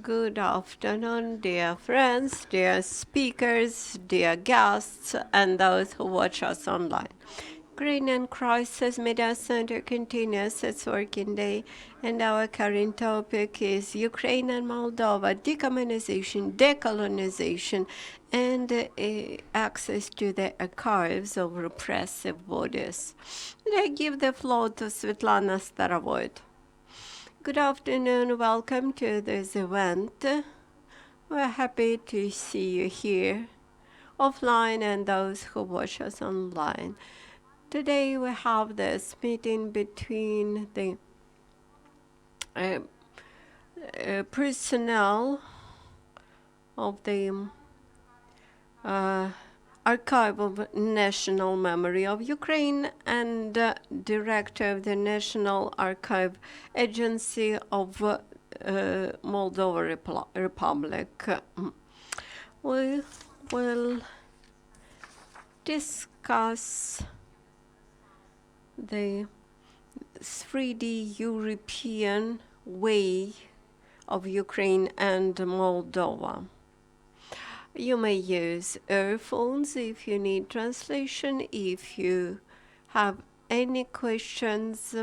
Good afternoon, dear friends, dear speakers, dear guests, and those who watch us online. Ukrainian Crisis Media Center continues its working day, and our current topic is Ukraine and Moldova, decommunization, decolonization, and access to the archives of repressive bodies. I give the floor to Svitlana Starovoit. Good afternoon, welcome to this event. We're happy to see you here, offline, and those who watch us online. Today we have this meeting between the personnel of the Archive of National Memory of Ukraine and Director of the National Archive Agency of Moldova Republic. We will discuss the 3D European way of Ukraine and Moldova. You may use earphones if you need translation. If you have any questions,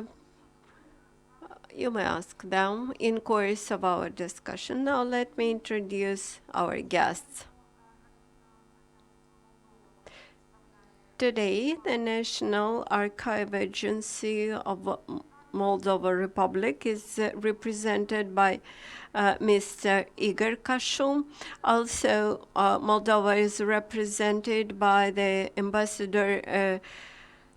you may ask them in course of our discussion. Now let me introduce our guests. Today, the National Archive Agency of Moldova Republic is represented by Mr. Igor Cașu. Also, Moldova is represented by the Ambassador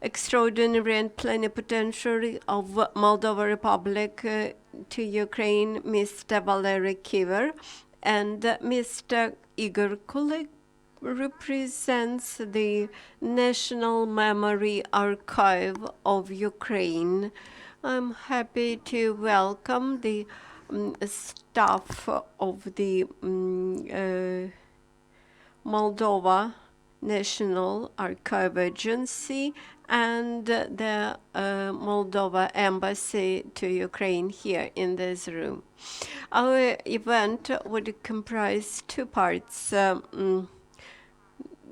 Extraordinary and Plenipotentiary of Moldova Republic to Ukraine, Mr. Valeriu Chiveri, and Mr. Ihor Kulyk represents the National Memory Archive of Ukraine. I'm happy to welcome the staff of the Moldova National Archive Agency and the Moldova Embassy to Ukraine here in this room. Our event would comprise two parts.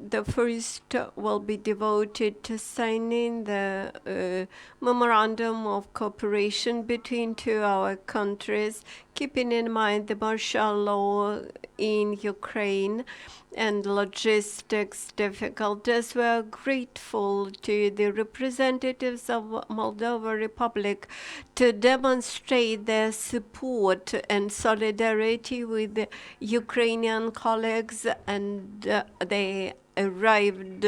The first will be devoted to signing the memorandum of cooperation between our countries, keeping in mind the martial law in Ukraine and logistics difficulties. We are grateful to the representatives of Moldova Republic to demonstrate their support and solidarity with the Ukrainian colleagues, and they arrived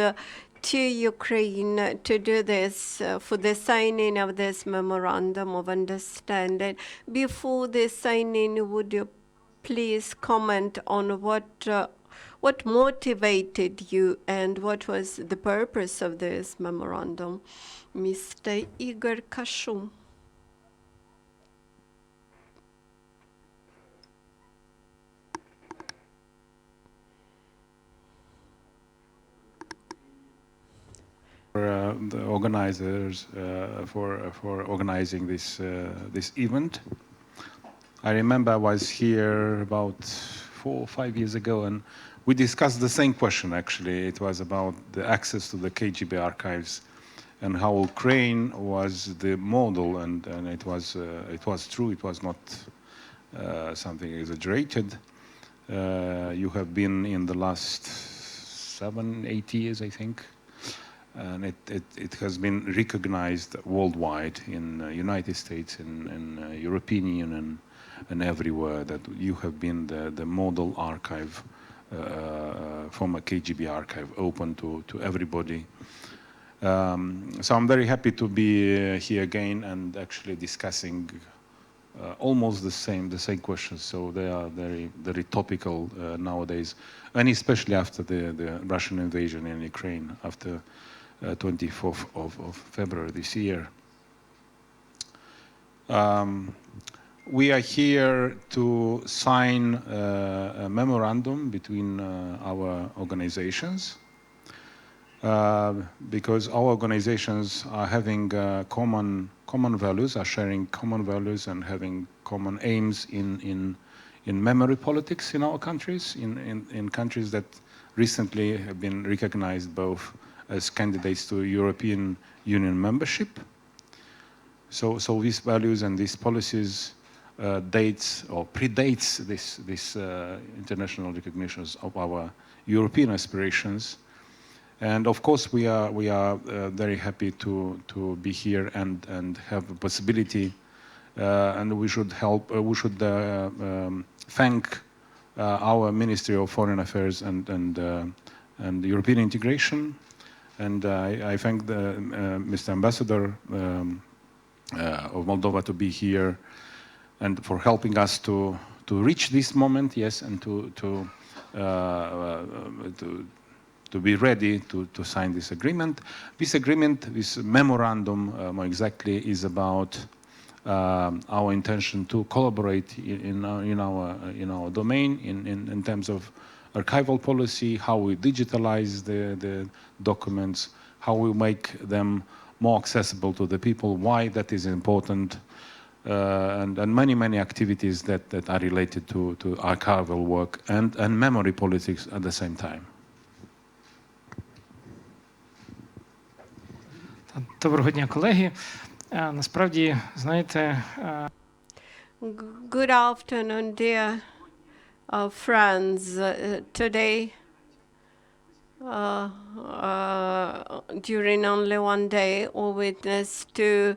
to Ukraine to do this, for the signing of this memorandum of understanding. Before the signing, would you please comment on what motivated you and what was the purpose of this memorandum? Mr. Igor Cașu. The organizers for organizing this event. I remember I was here about 4 or 5 years ago, and we discussed the same question. Actually, it was about the access to the KGB archives and how Ukraine was the model, and it was true. It was not something exaggerated. You have been in the last 7-8 years, I think. And it has been recognized worldwide in United States and European Union and everywhere that you have been the model archive, former KGB archive, open to everybody. So I'm very happy to be here again and actually discussing almost the same questions. So they are very topical nowadays, and especially after the Russian invasion in Ukraine after 24th of February this year. We are here to sign a memorandum between our organizations because our organizations are having common values, are sharing common values and having common aims in in memory politics in our countries, in countries that recently have been recognized both as candidates to European Union membership. So these values and these policies dates or predates this international recognitions of our European aspirations. And of course, we are very happy to be here and have the possibility, and we should help. We should thank our Ministry of Foreign Affairs and European integration, and I thank the Mr. Ambassador of Moldova to be here and for helping us to reach this moment, yes, and to be ready to sign this agreement. This agreement, this memorandum, more exactly, is about our intention to collaborate in our domain in terms of archival policy, how we digitalize the documents, how we make them more accessible to the people, why that is important, and many activities that are related to archival work and memory politics at the same time. Доброго дня, колеги. Насправді, знаєте, Good afternoon, dear friends. Today, during only one day, we witnessed two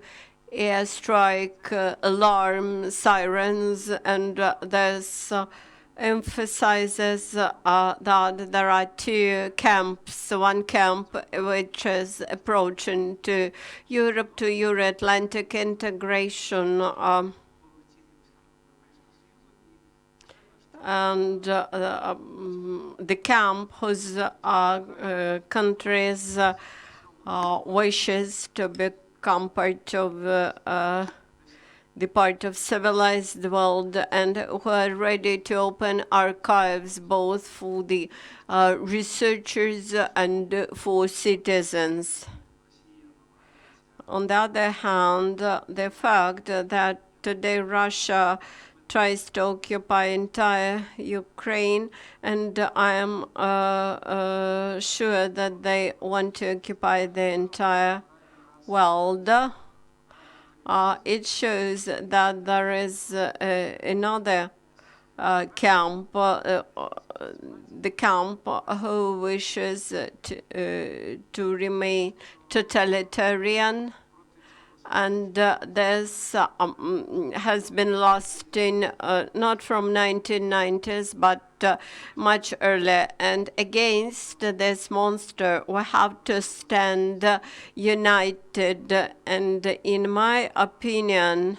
airstrike alarm sirens, and this emphasizes that there are two camps. One camp which is approaching to Europe, to Euro-Atlantic integration, and the camp whose countries wishes to become part of the part of civilized world, and who are ready to open archives both for the researchers and for citizens. On the other hand, the fact that today Russia tries to occupy entire Ukraine, and I am sure that they want to occupy the entire world. It shows that there is another camp, the camp who wishes to remain totalitarian, and this has been lost in not from 1990s but much earlier. And against this monster we have to stand united, and in my opinion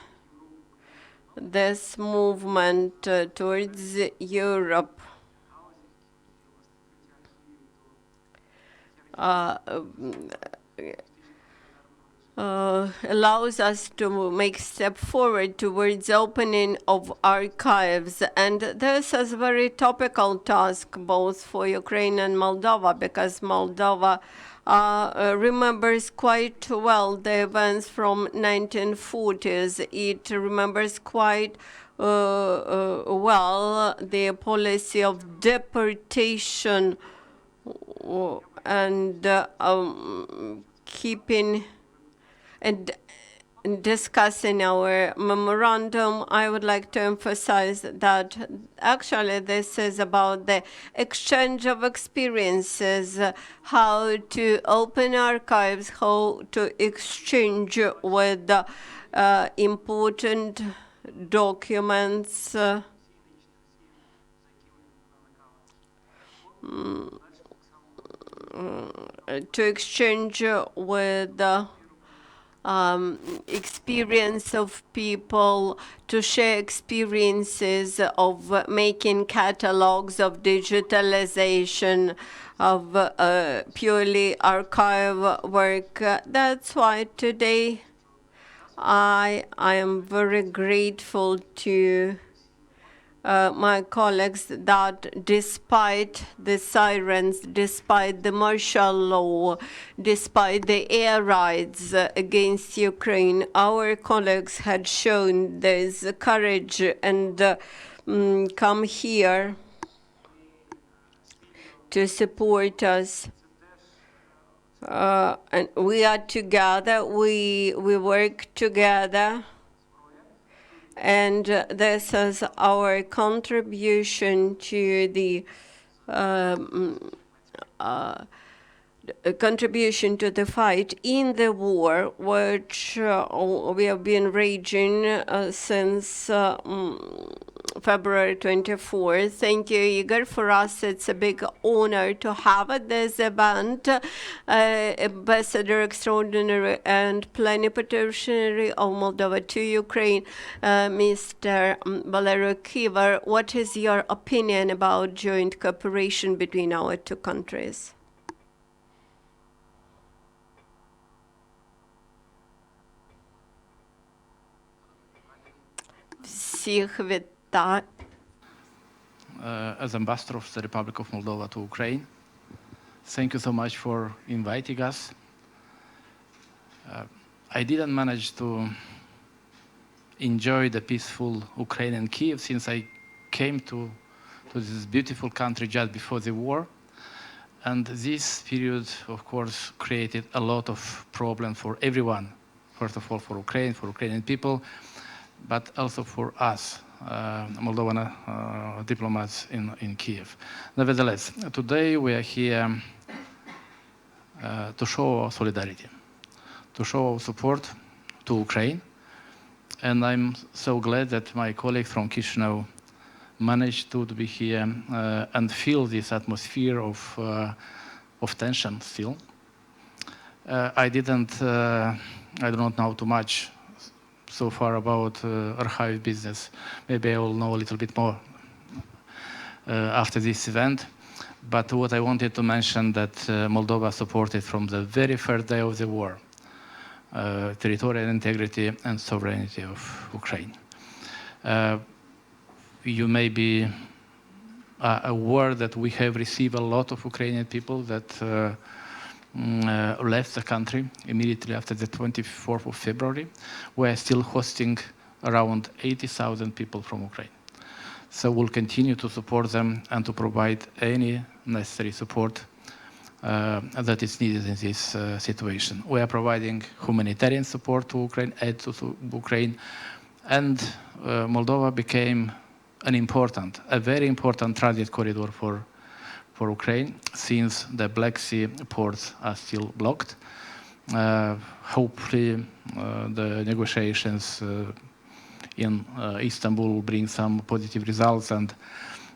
this movement towards Europe allows us to make step forward towards opening of archives. And this is a very topical task both for Ukraine and Moldova, because Moldova remembers quite well the events from 1940s. It remembers quite well the policy of deportation and keeping and discussing our memorandum. I would like to emphasize that actually this is about the exchange of experiences, how to open archives, how to exchange with important documents, to exchange with experience of people, to share experiences of making catalogs, of digitalization, of purely archive work. That's why today I am very grateful to my colleagues that despite the sirens, despite the martial law, despite the air raids against Ukraine, our colleagues had shown this courage and come here to support us. And we are together, we work together. And this is our contribution to the contribution to the fight in the war, which we have been raging since February 24th. Thank you, Igor. For us, it's a big honor to have at this event Ambassador Extraordinary and Plenipotentiary of Moldova to Ukraine, Mr. Valeriu Chiveri. What is your opinion about joint cooperation between our two countries? As ambassador of the Republic of Moldova to Ukraine, thank you so much for inviting us. I didn't manage to enjoy the peaceful Ukrainian Kiev since I came to this beautiful country just before the war. And this period, of course, created a lot of problems for everyone. First of all, for Ukraine, for Ukrainian people, but also for us, Moldovan diplomats in Kiev. Nevertheless, today we are here to show our solidarity, to show our support to Ukraine. And I'm so glad that my colleague from Chișinău managed to be here and feel this atmosphere of tension still. I do not know too much so far about archive business. Maybe I will know a little bit more after this event. But what I wanted to mention that Moldova supported from the very first day of the war territorial integrity and sovereignty of Ukraine. You may be aware that we have received a lot of Ukrainian people that left the country immediately after the 24th of February. We are still hosting around 80,000 people from Ukraine. So we'll continue to support them and to provide any necessary support that is needed in this situation. We are providing humanitarian support to Ukraine, aid to Ukraine, and Moldova became a very important transit corridor for Ukraine, since the Black Sea ports are still blocked. Hopefully, the negotiations in Istanbul will bring some positive results, and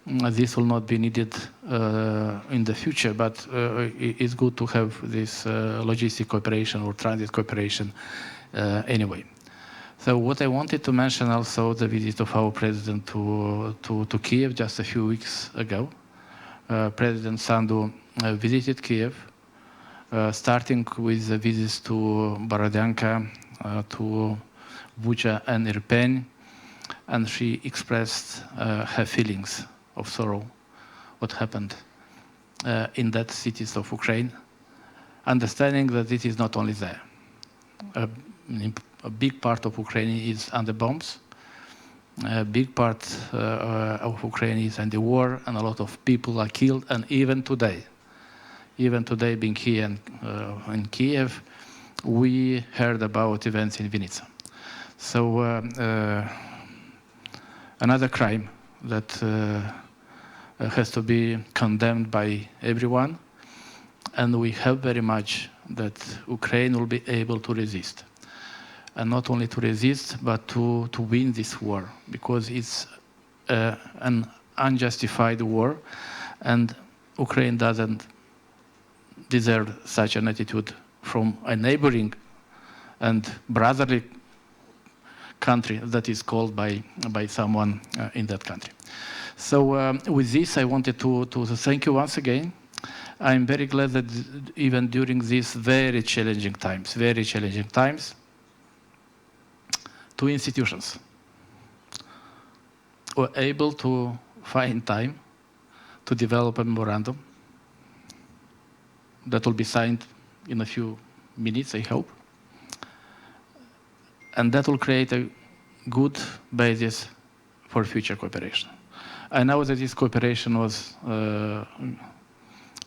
this will not be needed in the future, but it's good to have this logistic cooperation or transit cooperation anyway. So what I wanted to mention also, the visit of our president to Kiev just a few weeks ago. President Sandu visited Kiev, starting with the visits to Borodyanka, to Bucha and Irpin, and she expressed her feelings of sorrow, what happened in that cities of Ukraine, understanding that it is not only there. A big part of Ukraine is under bombs. A big part of Ukraine is in the war, and a lot of people are killed. And even today, being here in Kiev, we heard about events in Vinica. So another crime that has to be condemned by everyone, and we hope very much that Ukraine will be able to resist. And not only to resist, but to win this war, because it's an unjustified war, and Ukraine doesn't deserve such an attitude from a neighboring and brotherly country that is called by someone in that country. So with this, I wanted to thank you once again. I'm very glad that even during these very challenging times, two institutions were able to find time to develop a memorandum that will be signed in a few minutes, I hope. And that will create a good basis for future cooperation. I know that this cooperation was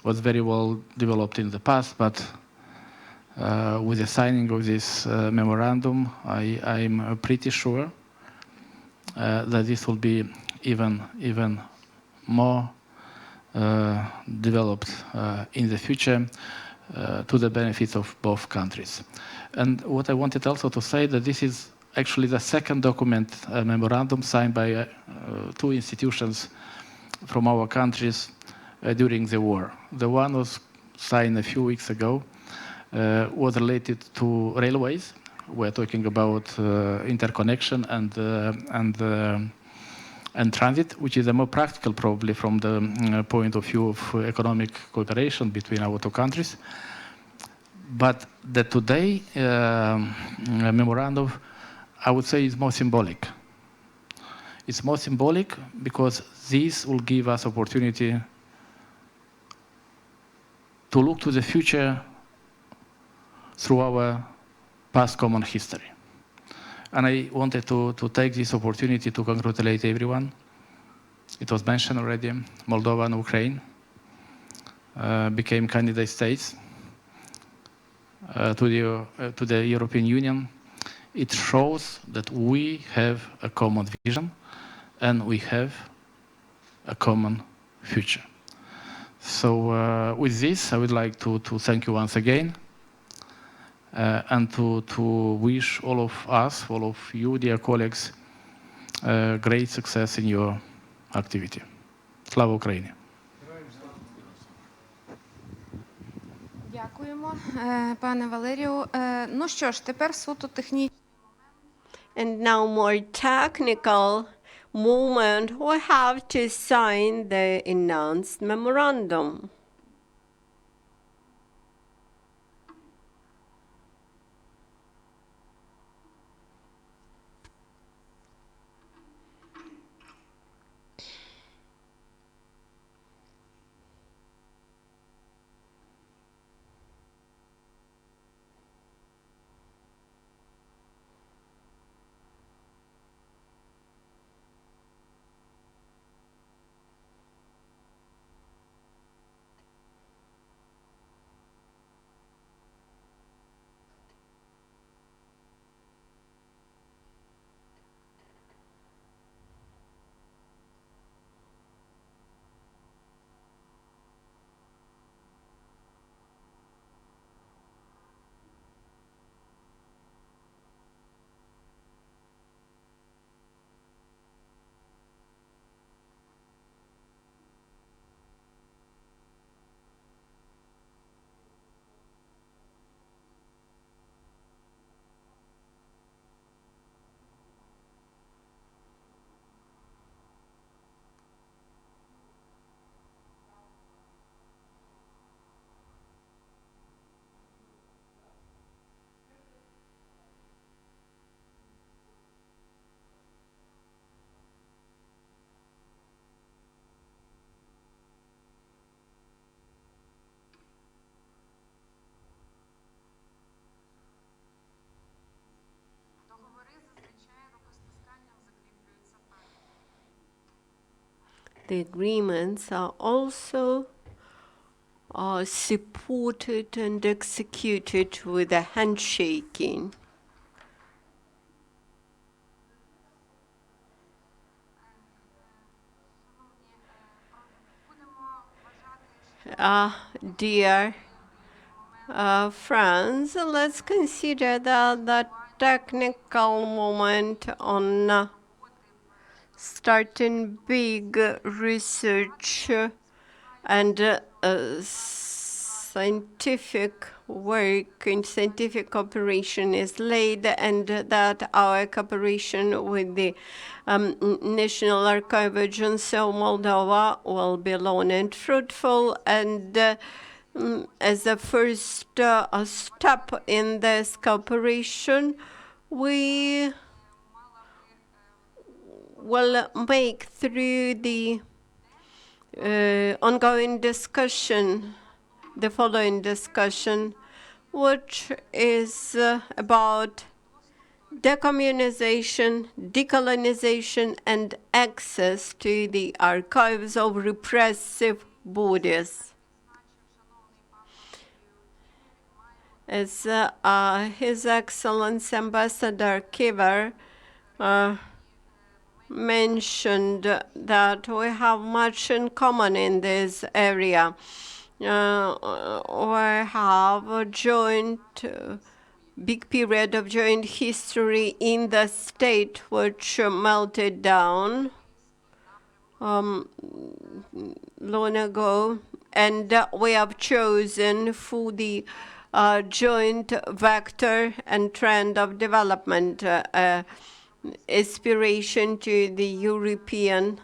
very well developed in the past, but with the signing of this memorandum, I'm pretty sure that this will be even more developed in the future to the benefit of both countries. And what I wanted also to say that this is actually the second document, a memorandum signed by two institutions from our countries during the war. The one was signed a few weeks ago, was related to railways. We're talking about interconnection and transit, which is a more practical probably from the point of view of economic cooperation between our two countries. But the today memorandum, I would say, is more symbolic. It's more symbolic because this will give us opportunity to look to the future through our past common history. And I wanted to take this opportunity to congratulate everyone. It was mentioned already, Moldova and Ukraine became candidate states to the European Union. It shows that we have a common vision and we have a common future. So with this, I would like to thank you once again and to wish all of us, all of you, dear colleagues, great success in your activity. Slava Ukraini! Дякуємо, пане Валерію. Ну що ж, тепер суто технічно. And now more technical moment, we have to sign the announced memorandum. The agreements are also supported and executed with a handshaking. Dear friends, let's consider that the technical moment on starting big research and scientific work and scientific cooperation is laid, and that our cooperation with the National Archive Agency of Moldova will be long and fruitful. And as a first step in this cooperation, we will make through the ongoing discussion, the following discussion, which is about decommunization, decolonization, and access to the archives of repressive bodies. As His Excellency Ambassador Chiveri mentioned that we have much in common in this area. We have a joint big period of joint history in the state which melted down long ago, and we have chosen for the joint vector and trend of development aspiration to the European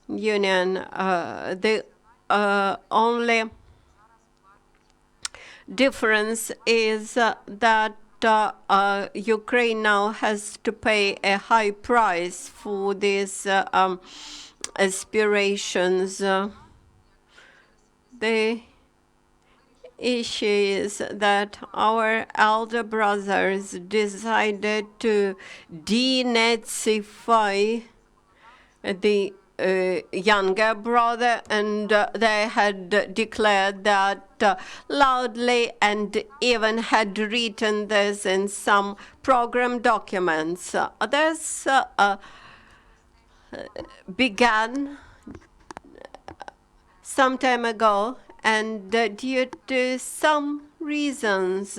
Union. The only difference is that Ukraine now has to pay a high price for these aspirations. The issue is that our elder brothers decided to denazify the younger brother, and they had declared that loudly and even had written this in some program documents. This began some time ago, and due to some reasons,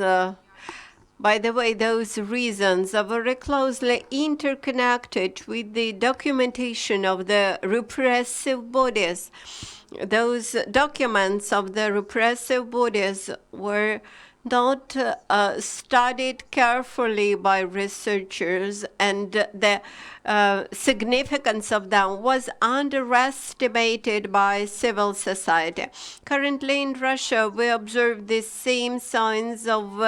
by the way, those reasons are very closely interconnected with the documentation of the repressive bodies. Those documents of the repressive bodies were not studied carefully by researchers, and the significance of them was underestimated by civil society. Currently in Russia, we observe the same signs of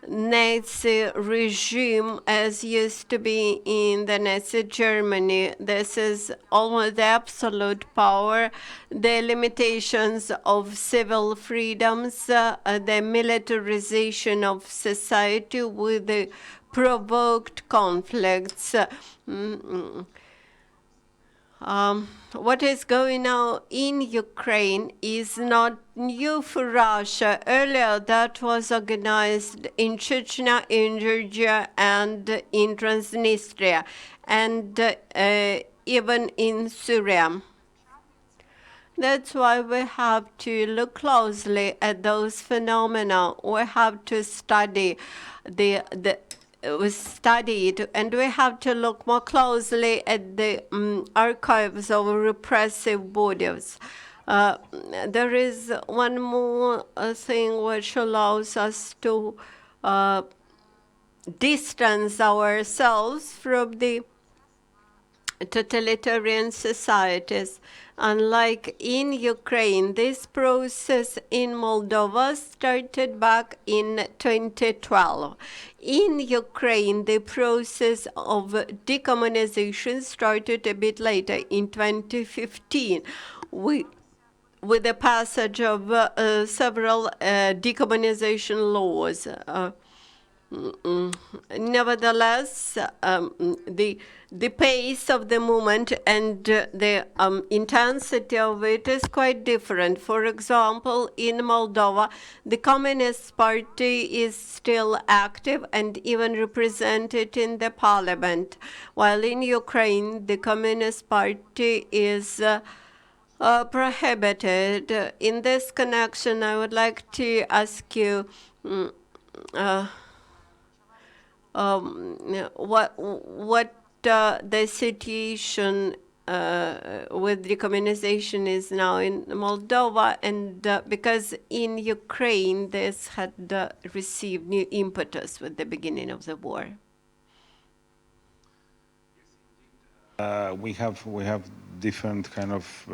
Nazi regime as used to be in the Nazi Germany. This is almost the absolute power, the limitations of civil freedoms, the militarization of society with the provoked conflicts. What is going on in Ukraine is not new for Russia. Earlier, that was organized in Chechnya, in Georgia, and in Transnistria, and even in Syria. That's why we have to look closely at those phenomena. We have to study we studied, and we have to look more closely at the archives of repressive bodies. There is one more thing which allows us to distance ourselves from the totalitarian societies. Unlike in Ukraine, this process in Moldova started back in 2012. In Ukraine, the process of decommunization started a bit later, in 2015, with the passage of several decommunization laws. Nevertheless, the pace of the movement and the intensity of it is quite different. For example, in Moldova, the Communist Party is still active and even represented in the parliament, while in Ukraine, the Communist Party is prohibited. In this connection, I would like to ask you what the situation with decommunization is now in Moldova, and because in Ukraine this had received new impetus with the beginning of the war. We have different kind of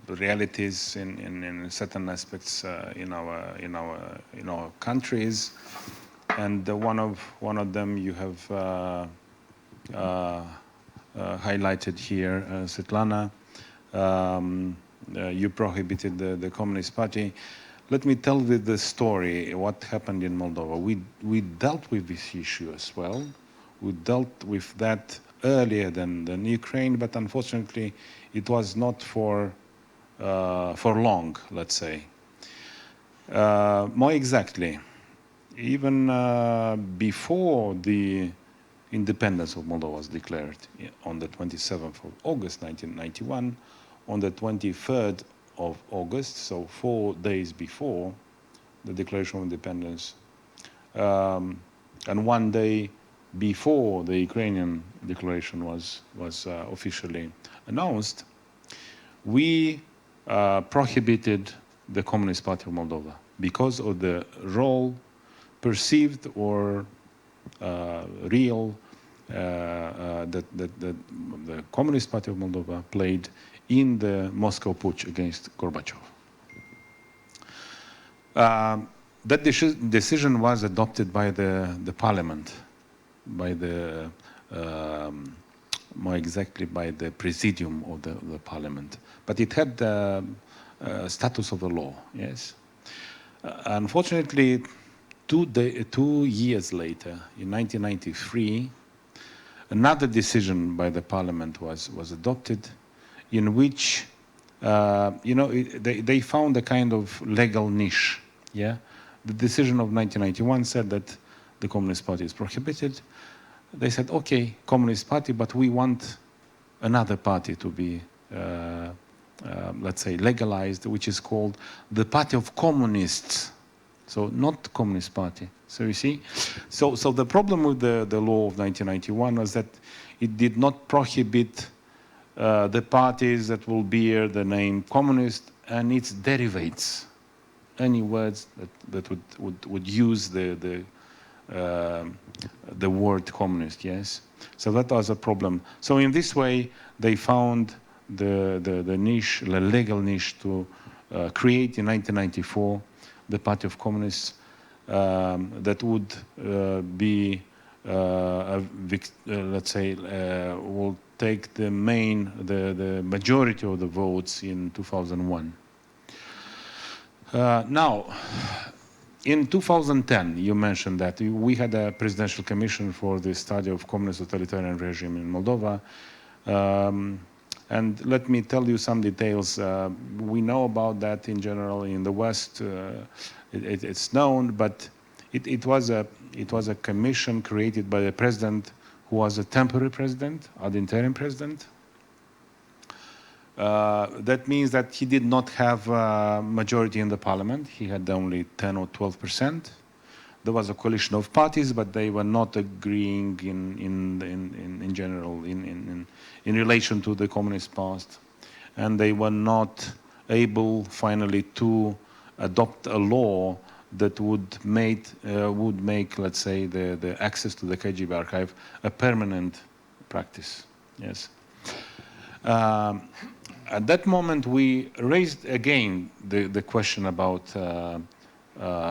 realities in certain aspects in our countries. And one of them you have highlighted here, Svitlana. You prohibited the Communist Party. let me tell the story, what happened in Moldova. We dealt with this issue as well. We dealt with that earlier than Ukraine, but unfortunately it was not for long, let's say. More exactly, even before the independence of Moldova was declared on the 27th of August 1991, on the 23rd of August, so 4 days before the declaration of independence, and 1 day before the Ukrainian declaration was officially announced, we prohibited the Communist Party of Moldova because of the role, perceived or real, that the Communist Party of Moldova played in the Moscow putsch against Gorbachev. That decision was adopted by the parliament, by the more exactly by the presidium of the parliament, but it had the status of a law. Yes. Unfortunately, 2 years later, in 1993, another decision by the parliament was adopted, in which they found a kind of legal niche. Yeah, the decision of 1991 said that the Communist Party is prohibited. They said, okay, Communist Party, but we want another party to be, let's say, legalized, which is called the Party of Communists. So not Communist Party. So you see, so the problem with the law of 1991 was that it did not prohibit the parties that will bear the name communist and its derivatives, any words that would use the word communist. Yes, so that was a problem. So in this way, they found the niche, the legal niche, to create in 1994 the Party of Communists that would be, let's say, will take the majority of the votes in 2001. Now, in 2010, you mentioned that we had a presidential commission for the study of communist totalitarian regime in Moldova. And let me tell you some details. We know about that in general in the West. It's known, but it was a commission created by the president, who was a temporary president, ad interim president. That means that he did not have a majority in the parliament. He had only 10 or 12%. There was a coalition of parties, but they were not agreeing in general in relation to the communist past, and they were not able finally to adopt a law that would make, let's say, the access to the KGB archive a permanent practice. Yes. At that moment, we raised again the question about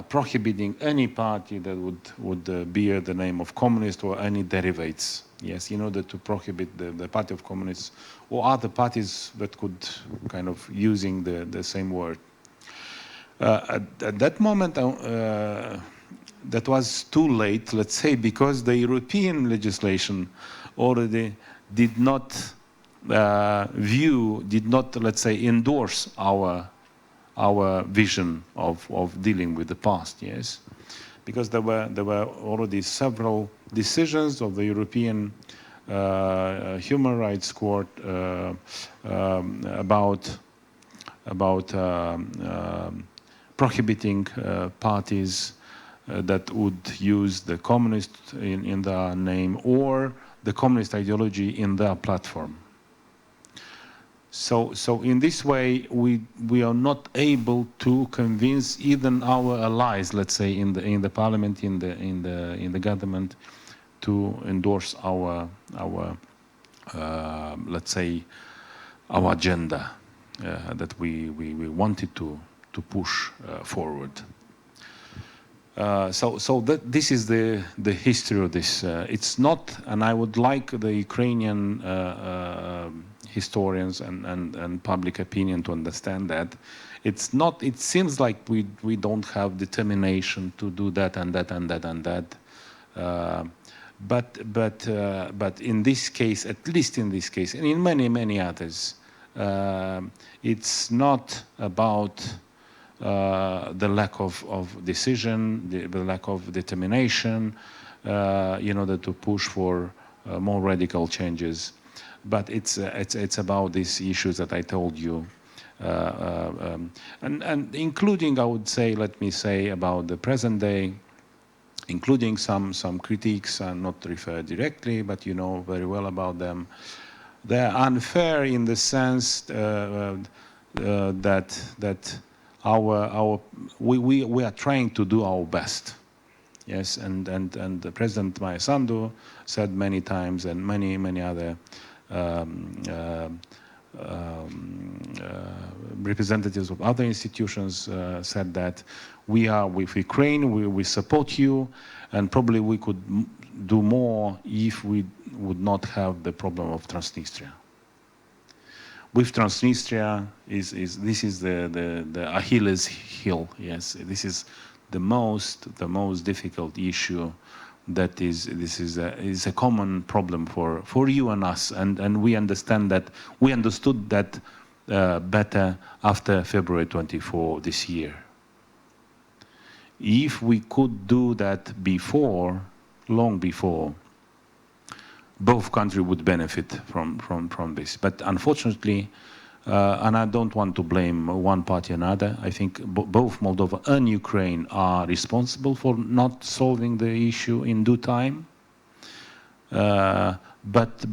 prohibiting any party that would bear the name of communist or any derivatives. Yes, in order to prohibit the Party of Communists or other parties that could kind of using the same word. At that moment, that was too late, let's say, because the European legislation already did not let's say, endorse our vision of dealing with the past. Yes, because there were already several decisions of the European Human Rights Court about prohibiting parties that would use the communist in their name or the communist ideology in their platform. So in this way, we are not able to convince even our allies, let's say, in the parliament, in the government, to endorse our let's say, our agenda that we wanted to push forward. So this is the history of this. It's not, and I would like the Ukrainian historians and public opinion to understand that it's not. It seems like we don't have determination to do that and that and that and that. But in this case, at least in this case, and in many others, it's not about the lack of decision, the lack of determination, in order to push for more radical changes. But it's about these issues that I told you, and including, I would say, let me say, about the present day, including some critiques, not referred directly, but you know very well about them. They're unfair in the sense that we are trying to do our best. Yes, and the President Maia Sandu said many times, and many other representatives of other institutions said that we are with Ukraine, we support you, and probably we could do more if we would not have the problem of Transnistria. With Transnistria, this is the Achilles heel. Yes, this is the most difficult issue. That is a common problem for you and us, and we understand that. We understood that better after February 24 this year. If we could do that before, long before, both countries would benefit from this. But unfortunately, and I don't want to blame one party or another, I think both Moldova and Ukraine are responsible for not solving the issue in due time. But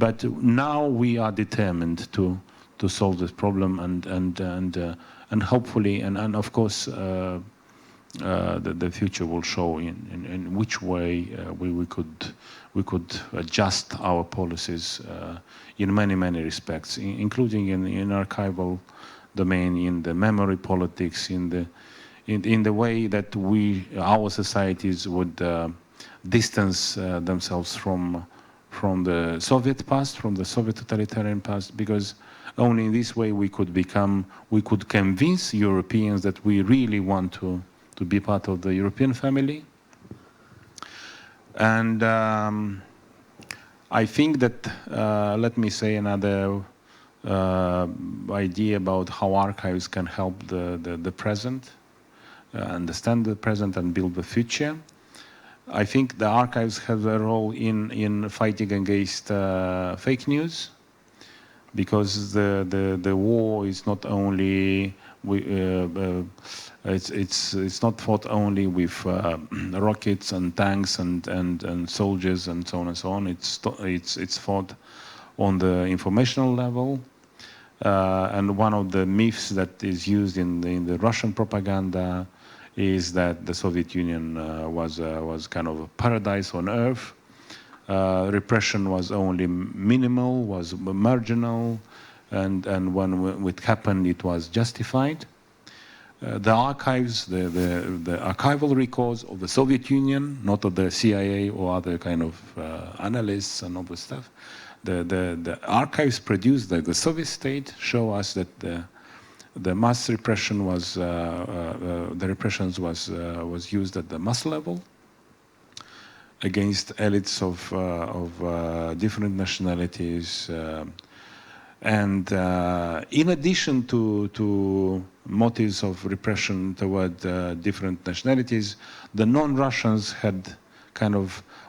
now we are determined to solve this problem, and hopefully, and of course, the future will show in which way we could adjust our policies in many respects, including in archival domain, in the memory politics, in the way that our societies would distance themselves from the Soviet past, from the Soviet totalitarian past, because only in this way we could convince Europeans that we really want to be part of the European family. And I think that, let me say another idea about how archives can help the present, understand the present and build the future. I think the archives have a role in fighting against fake news, because the war is not only it's not fought only with rockets and tanks and soldiers and so on and so on. It's fought on the informational level, and one of the myths that is used in the Russian propaganda is that the Soviet Union was kind of a paradise on earth. Repression was only minimal, was marginal, and when it happened, it was justified. The archives, the archival records of the Soviet Union, not of the CIA or other kind of analysts and all this stuff. The archives produced by the Soviet state show us that the mass repression was was used at the mass level against elites of different nationalities. And in addition to motives of repression toward different nationalities, the non-Russians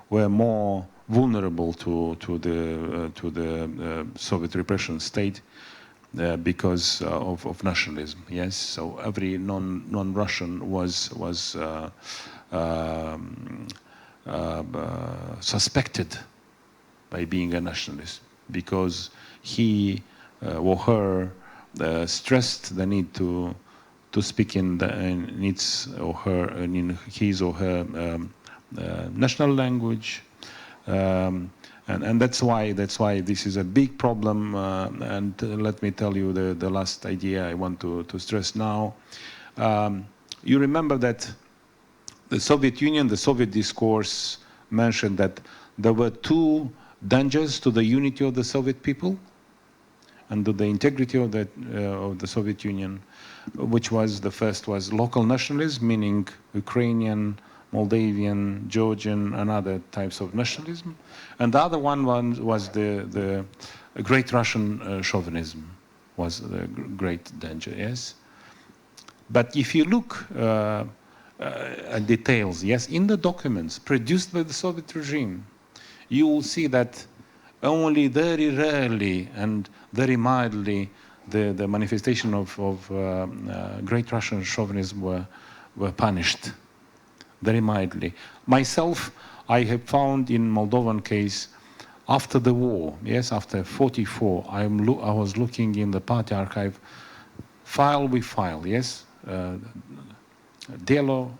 were more vulnerable to the Soviet repression state because of nationalism. Yes, so every non-Russian was suspected by being a nationalist, because he or her stressed the need to speak in his or her national language, and that's why this is a big problem. And let me tell you the last idea I want to stress now. You remember that the Soviet Union, the Soviet discourse mentioned that there were two dangers to the unity of the Soviet people. and to the integrity of the Soviet Union, which was the first was local nationalism, meaning Ukrainian, Moldavian, Georgian, and other types of nationalism, and the other one was the Great Russian chauvinism, was the great danger. Yes, but if you look at details, yes, in the documents produced by the Soviet regime, you will see that only very rarely and very mildly the manifestation of Great Russian chauvinism were punished, very mildly. Myself, I have found in Moldovan case, after the war, yes, after 44, I was looking in the party archive, file by file, yes, дело,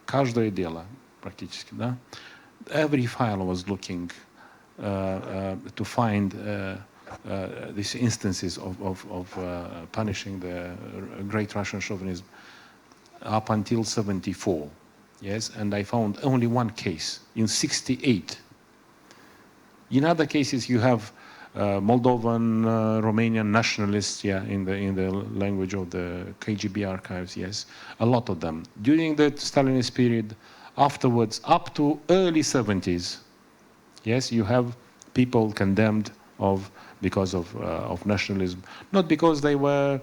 каждое дело, практически, да? Every file I was looking to find these instances of punishing the Great Russian chauvinism up until 74, yes, and I found only one case in 68. In other cases, you have Moldovan, Romanian nationalists, yeah, in the language of the KGB archives, yes, a lot of them. During the Stalinist period, afterwards, up to early 70s, yes, you have people condemned because of nationalism, not because they were,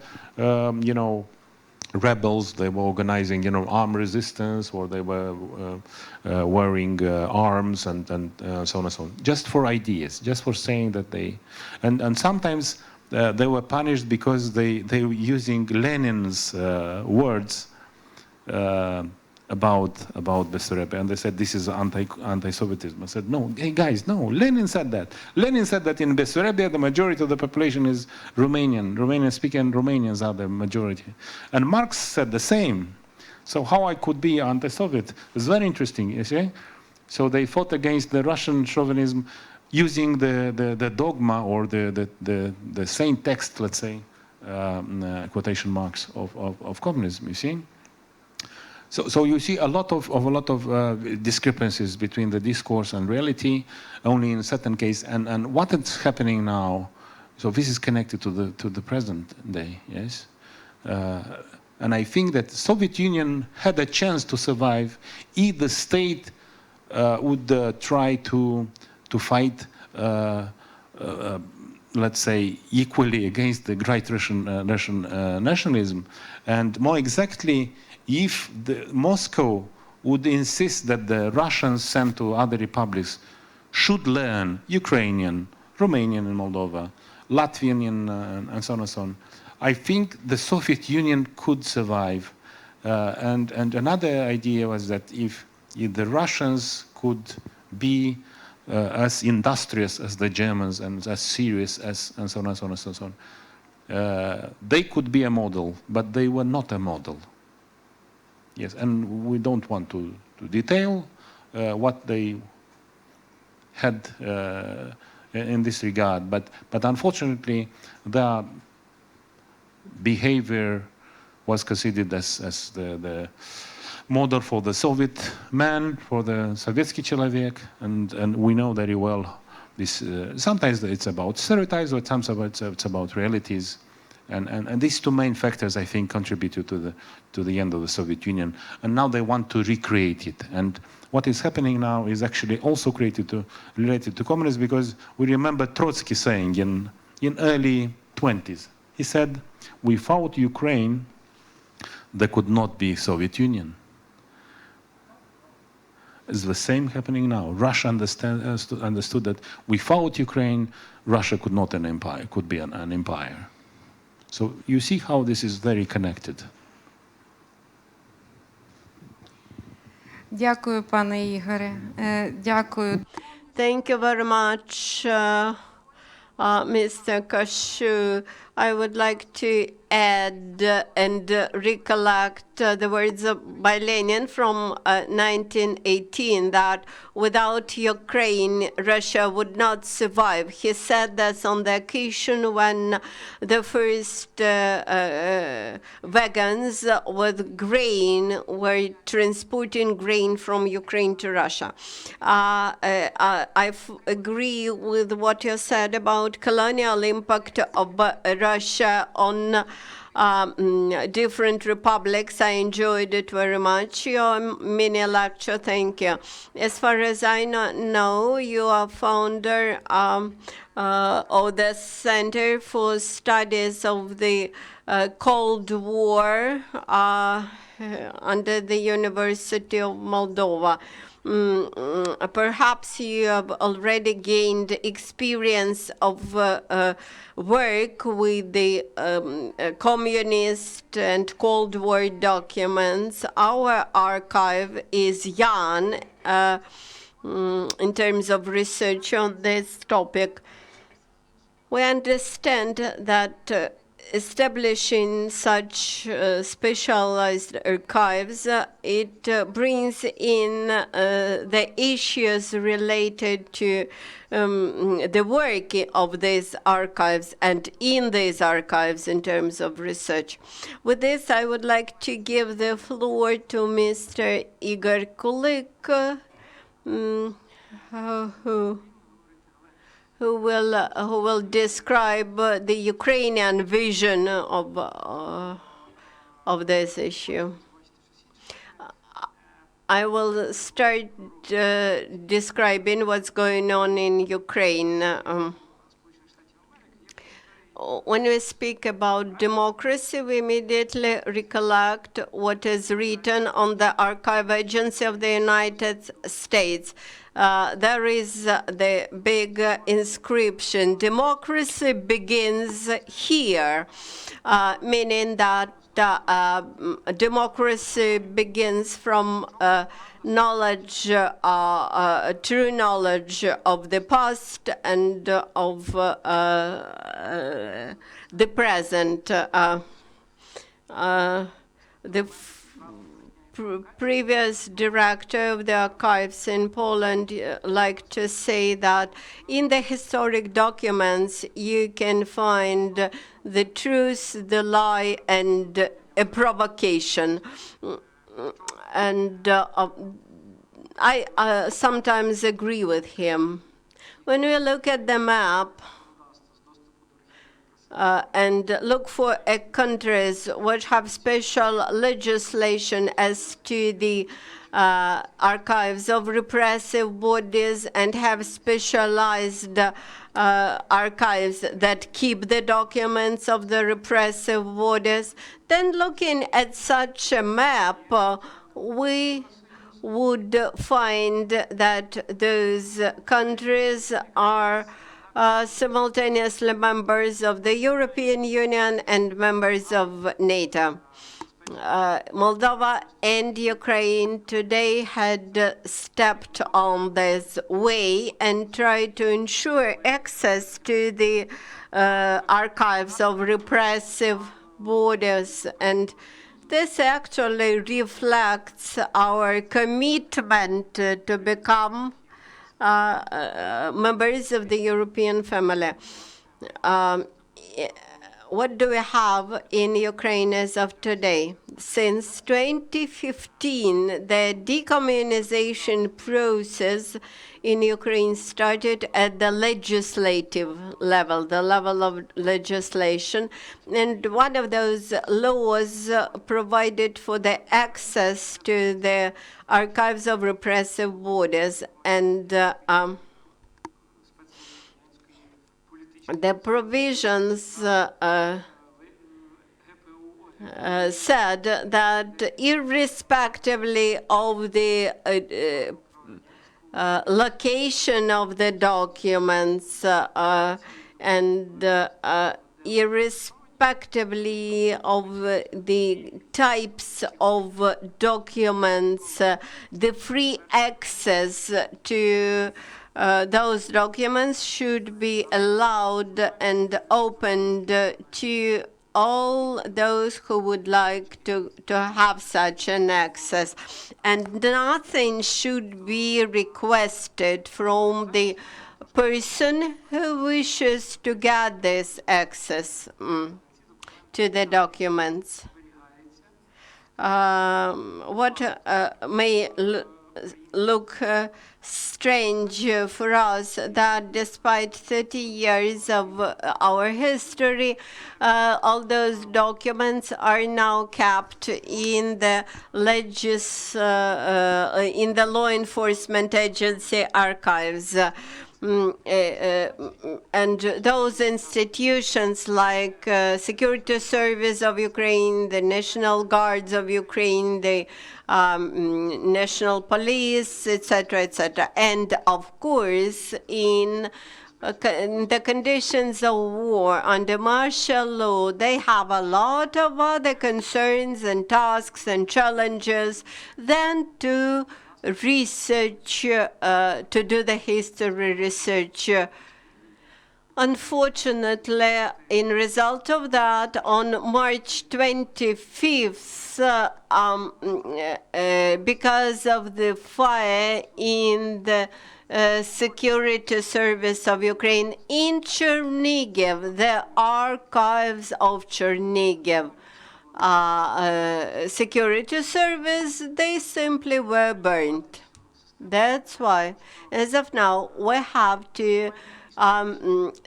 rebels, they were organizing, armed resistance, or they were wearing arms and so on and so on, just for ideas, just for saying that they, and sometimes they were punished because they were using Lenin's words about Bessarabia, and they said this is anti-Sovietism. I said, no, hey guys, no, Lenin said that. Lenin said that in Bessarabia the majority of the population is Romanian-speaking Romanians are the majority. And Marx said the same. So how I could be anti-Soviet? It's very interesting, you see? So they fought against the Russian chauvinism using the dogma or the same text, let's say, quotation marks of communism, you see? So you see a lot of discrepancies between the discourse and reality, only in certain cases. And what is happening now? So this is connected to the present day, yes. And I think that the Soviet Union had a chance to survive if the state would try to fight, let's say, equally against the Great Russian nationalism, and more exactly, if Moscow would insist that the Russians sent to other republics should learn Ukrainian, Romanian in Moldova, Latvian and so on and so on, I think the Soviet Union could survive. And another idea was that if the Russians could be as industrious as the Germans and as serious as and so on and so on and so on, they could be a model, but they were not a model. Yes, and we don't want to detail what they had in this regard, but unfortunately, their behavior was considered as the model for the Soviet man, for the Sovietsky человек, and we know very well this. Sometimes it's about stereotypes, but sometimes it's about realities. And these two main factors, I think, contributed to the end of the Soviet Union. And now they want to recreate it. And what is happening now is actually also related to communism, because we remember Trotsky saying in early 20s, he said, without Ukraine, there could not be Soviet Union. It's the same happening now. Russia understood that without Ukraine, Russia could not could be an empire. So you see how this is very connected. Дякую, пане Ігоре. Дякую. Thank you very much, Mr. Cașu. I would like to add and recollect the words by Lenin from 1918 that without Ukraine, Russia would not survive. He said that on the occasion when the first wagons with grain were transporting grain from Ukraine to Russia. I agree with what you said about colonial impact of Russia on different republics. I enjoyed it very much. Your mini lecture, thank you. As far as I know, you are founder of the Center for Studies of the Cold War under the University of Moldova. Perhaps you have already gained experience of work with the communist and Cold War documents. Our archive is young in terms of research on this topic. We understand that establishing such specialized archives, it brings in the issues related to the work of these archives and in these archives in terms of research. With this, I would like to give the floor to Mr. Ihor Kulyk, who will describe the Ukrainian vision of this issue. I will start describing what's going on in Ukraine. When we speak about democracy, we immediately recollect what is written on the Archive Agency of the United States. There is the big inscription, democracy begins here, meaning that democracy begins from knowledge, true knowledge of the past and of the present. The previous director of the archives in Poland liked to say that in the historic documents you can find the truth, the lie, and a provocation. And I sometimes agree with him. When we look at the map, and look for countries which have special legislation as to the archives of repressive bodies and have specialized archives that keep the documents of the repressive bodies, then looking at such a map, we would find that those countries are simultaneously members of the European Union and members of NATO. Moldova and Ukraine today had stepped on this way and tried to ensure access to the archives of repressive borders. And this actually reflects our commitment to become members of the European family. What do we have in Ukraine as of today? Since 2015, the decommunization process in Ukraine started at the legislative level, the level of legislation. And one of those laws provided for the access to the archives of repressive borders. And the provisions said that irrespectively of the location of the documents and irrespectively of the types of documents, the free access to those documents should be allowed and opened to all those who would like to have such an access. And nothing should be requested from the person who wishes to get this access to the documents. What may look strange for us, that despite 30 years of our history, all those documents are now kept in the in the law enforcement agency archives. And those institutions like Security Service of Ukraine, the National Guards of Ukraine, the National Police, etc., etc., and of course in the conditions of war under martial law, they have a lot of other concerns and tasks and challenges than to research, to do the history research. Unfortunately, in result of that, on March 25th, because of the fire in the Security Service of Ukraine in Chernihiv, the archives of Chernihiv, security service, they simply were burnt. That's why, as of now, we have to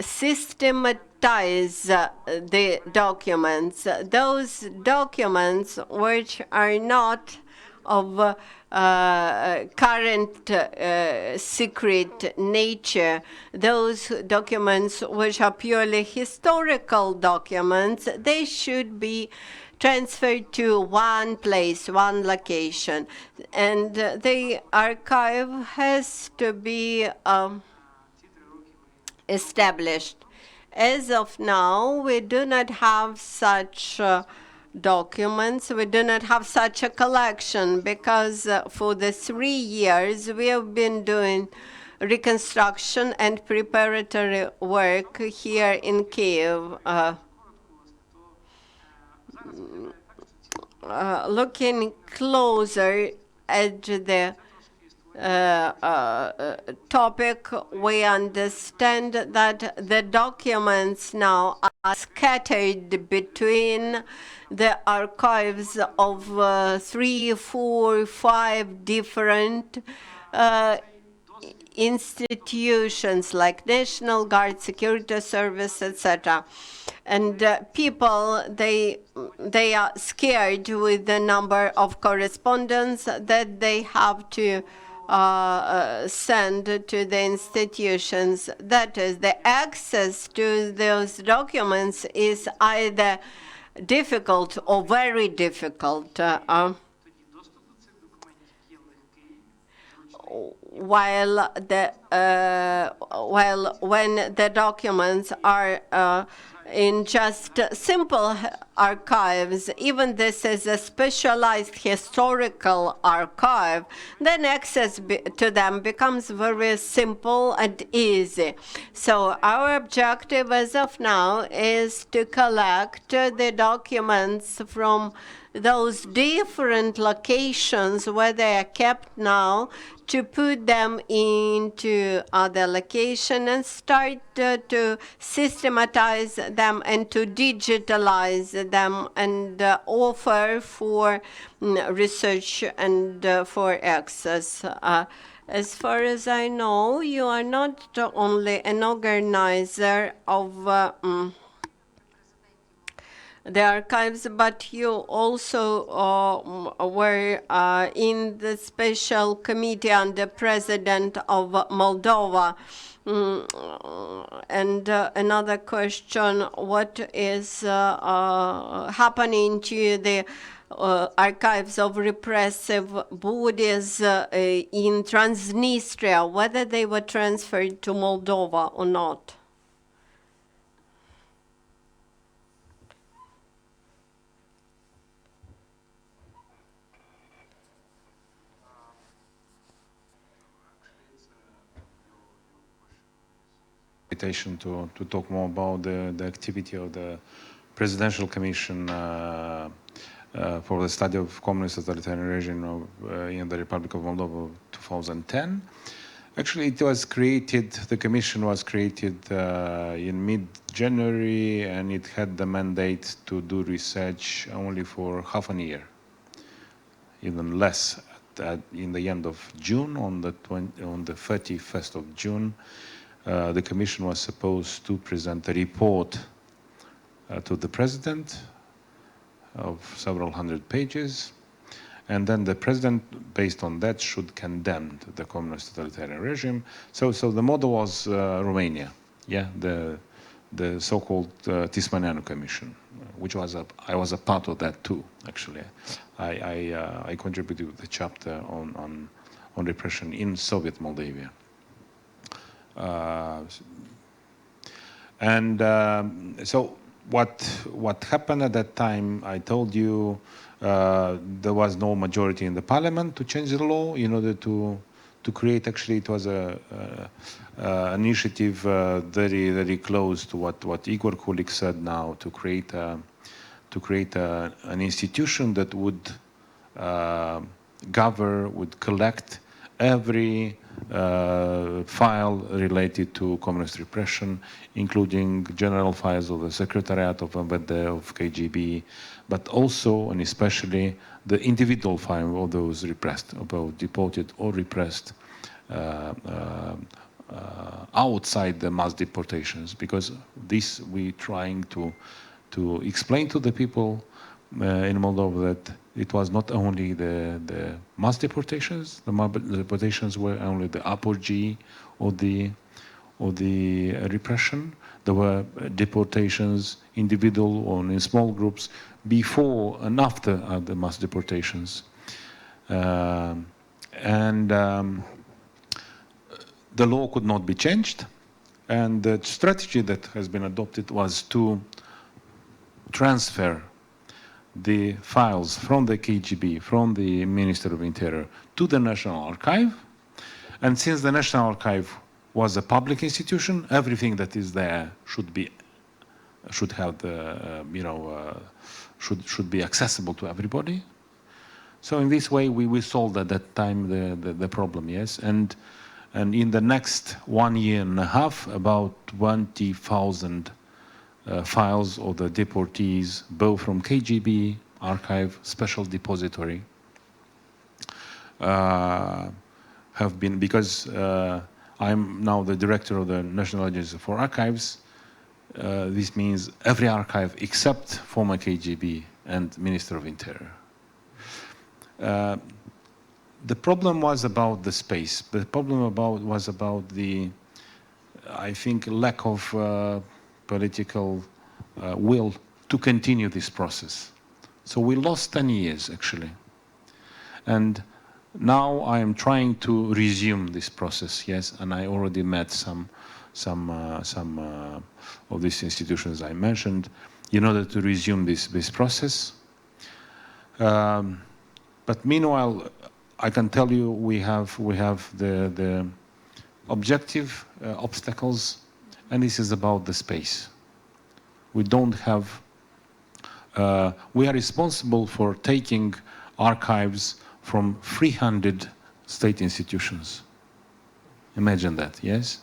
systematize the documents. Those documents which are not of current secret nature, those documents which are purely historical documents, they should be transferred to one place, one location. And the archive has to be established. As of now, we do not have such documents. We do not have such a collection because for the 3 years we have been doing reconstruction and preparatory work here in Kyiv. Looking closer at the topic, we understand that the documents now are scattered between the archives of 3, 4, 5 different institutions like National Guard, Security Service, etc. And people, they are scared with the number of correspondence that they have to send to the institutions. That is, the access to those documents is either difficult or very difficult. While when the documents are in just simple archives, even this is a specialized historical archive, then access to them becomes very simple and easy. So our objective as of now is to collect the documents from those different locations where they are kept now, to put them into other location and start to systematize them and to digitalize them and offer for research and for access. As far as I know, you are not only an organizer of the archives, but you also were in the special committee under President of Moldova. And another question, what is happening to the archives of repressive bodies in Transnistria, whether they were transferred to Moldova or not? invitation to talk more about the activity of the Presidential Commission for the Study of Communist Totalitarian Regime in the Republic of Moldova of 2010. Actually, it was created, the commission was created in mid-January, and it had the mandate to do research only for half a year, even less. In the end of June, on the 31st of June, the commission was supposed to present a report to the president of several hundred pages, and then the president, based on that, should condemn the communist totalitarian regime. So the model was Romania, yeah, the so-called Tismaneanu Commission, which was I was a part of that too. Actually, I contributed to the chapter on repression in Soviet Moldavia. So what happened at that time? I told you there was no majority in the parliament to change the law in order to create. Actually, it was an initiative very close to what Ihor Kulyk said now, to create an institution that would gather, would collect every file related to communist repression, including general files of the Secretariat of MVD, of KGB, but also and especially the individual file of those repressed, about deported or repressed outside the mass deportations, because this we trying to explain to the people in Moldova that it was not only the mass deportations. The mass deportations were only the apogee of the repression. There were deportations, individual or in small groups, before and after the mass deportations. The law could not be changed, and the strategy that has been adopted was to transfer the files from the KGB, from the Minister of Interior, to the National Archive. And since the National Archive was a public institution, everything that is there should be accessible to everybody. So in this way, we solved at that time the problem, yes. And in the next 1 year and a half, about 20,000 files of the deportees, both from KGB, archive, special depository, have been, because I'm now the director of the National Agency for Archives. This means every archive except former KGB and Minister of Interior. The problem was about the space. The problem was about the, I think, lack of political will to continue this process. So we lost 10 years, actually. And now I am trying to resume this process, yes, and I already met some of these institutions I mentioned in order to resume this process. But meanwhile, I can tell you we have the objective obstacles, and this is about the space. We don't have, we are responsible for taking archives from 300 state institutions. Imagine that, yes?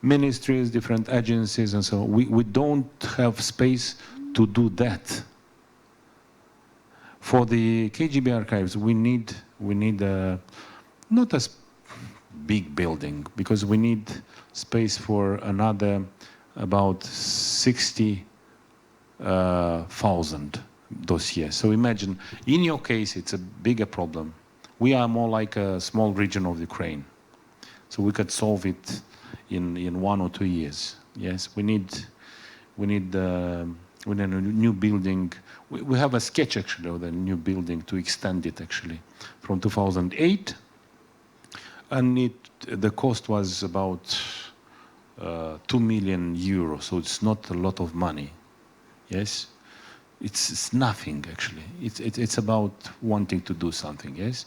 Ministries, different agencies, and so on. We don't have space to do that. For the KGB archives, we need not a big building, because we need space for another about 60,000 dossiers. So imagine, in your case, it's a bigger problem. We are more like a small region of Ukraine, so we could solve it in 1 or 2 years. Yes, we need a new building. We have a sketch actually of the new building to extend it actually from 2008, and the cost was about 2 million euros. So it's not a lot of money. Yes, it's nothing actually. It's about wanting to do something. Yes,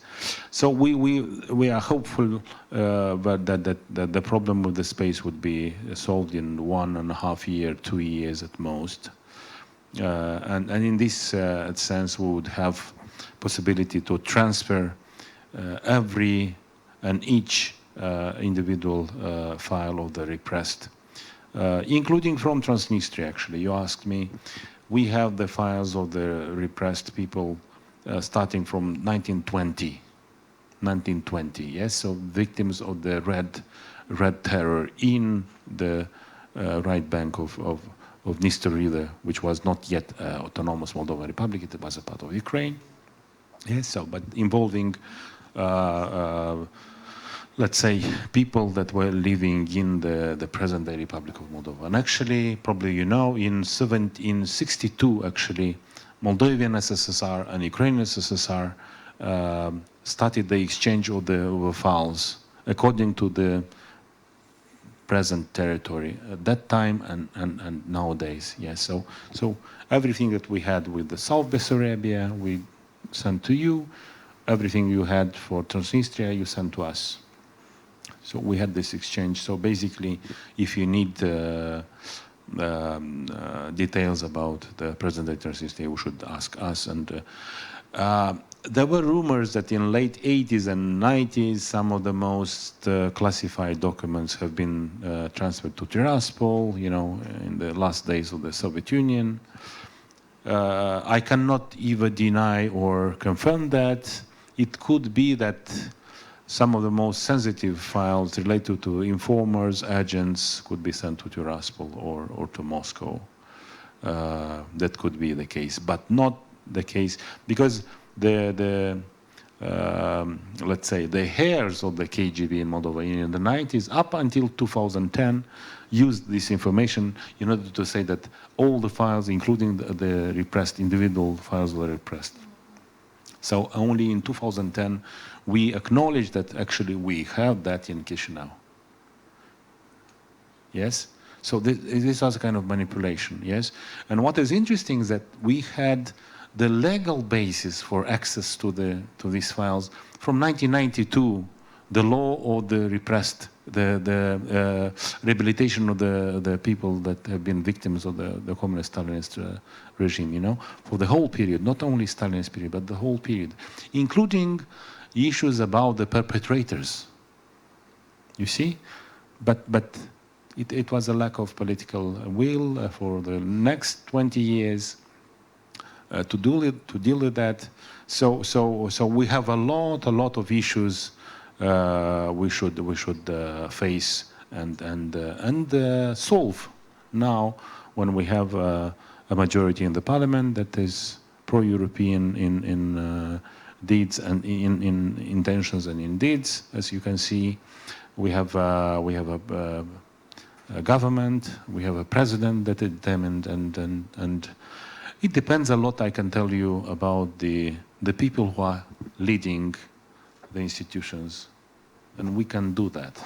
so we are hopeful that the problem with the space would be solved in 1.5 years, 2 years at most, and in this sense we would have possibility to transfer every and each individual file of the repressed, including from Transnistria. Actually, you asked me. We have the files of the repressed people starting from 1920. 1920, yes. So victims of the Red Terror in the right bank of Dniester River, which was not yet autonomous Moldova Republic. It was a part of Ukraine. Yes. So, but involving. Let's say, people that were living in the present-day Republic of Moldova. And actually, probably you know, in 1962, actually, Moldovan SSSR and Ukrainian SSSR started the exchange of the files according to the present territory at that time and nowadays. Yes, so everything that we had with the South Bessarabia, we sent to you. Everything you had for Transnistria, you sent to us. So we had this exchange. So basically, if you need details about the present-day Transnistria, you should ask us. And there were rumors that in late 80s and 90s, some of the most classified documents have been transferred to Tiraspol, you know, in the last days of the Soviet Union. I cannot either deny or confirm that. It could be that some of the most sensitive files related to informers, agents, could be sent to Tiraspol or to Moscow. That could be the case, but not the case because let's say the heirs of the KGB in Moldova in the 90s up until 2010 used this information in order to say that all the files, including the repressed individual files, were repressed. So only in 2010 we acknowledged that actually we have that in Chisinau. Yes? So this was a kind of manipulation, yes? And what is interesting is that we had the legal basis for access to these files from 1992, the law of the repressed, the rehabilitation of the people that have been victims of the communist Stalinist regime, you know, for the whole period, not only Stalinist period, but the whole period, including issues about the perpetrators. You see? But it was a lack of political will for the next 20 years to deal with that. So we have a lot of issues we should face and solve now when we have a majority in the parliament that is pro-European in deeds and in intentions and in deeds. As you can see, we have a government, we have a president that is determined, and it depends a lot, I can tell you, about the people who are leading the institutions, and we can do that.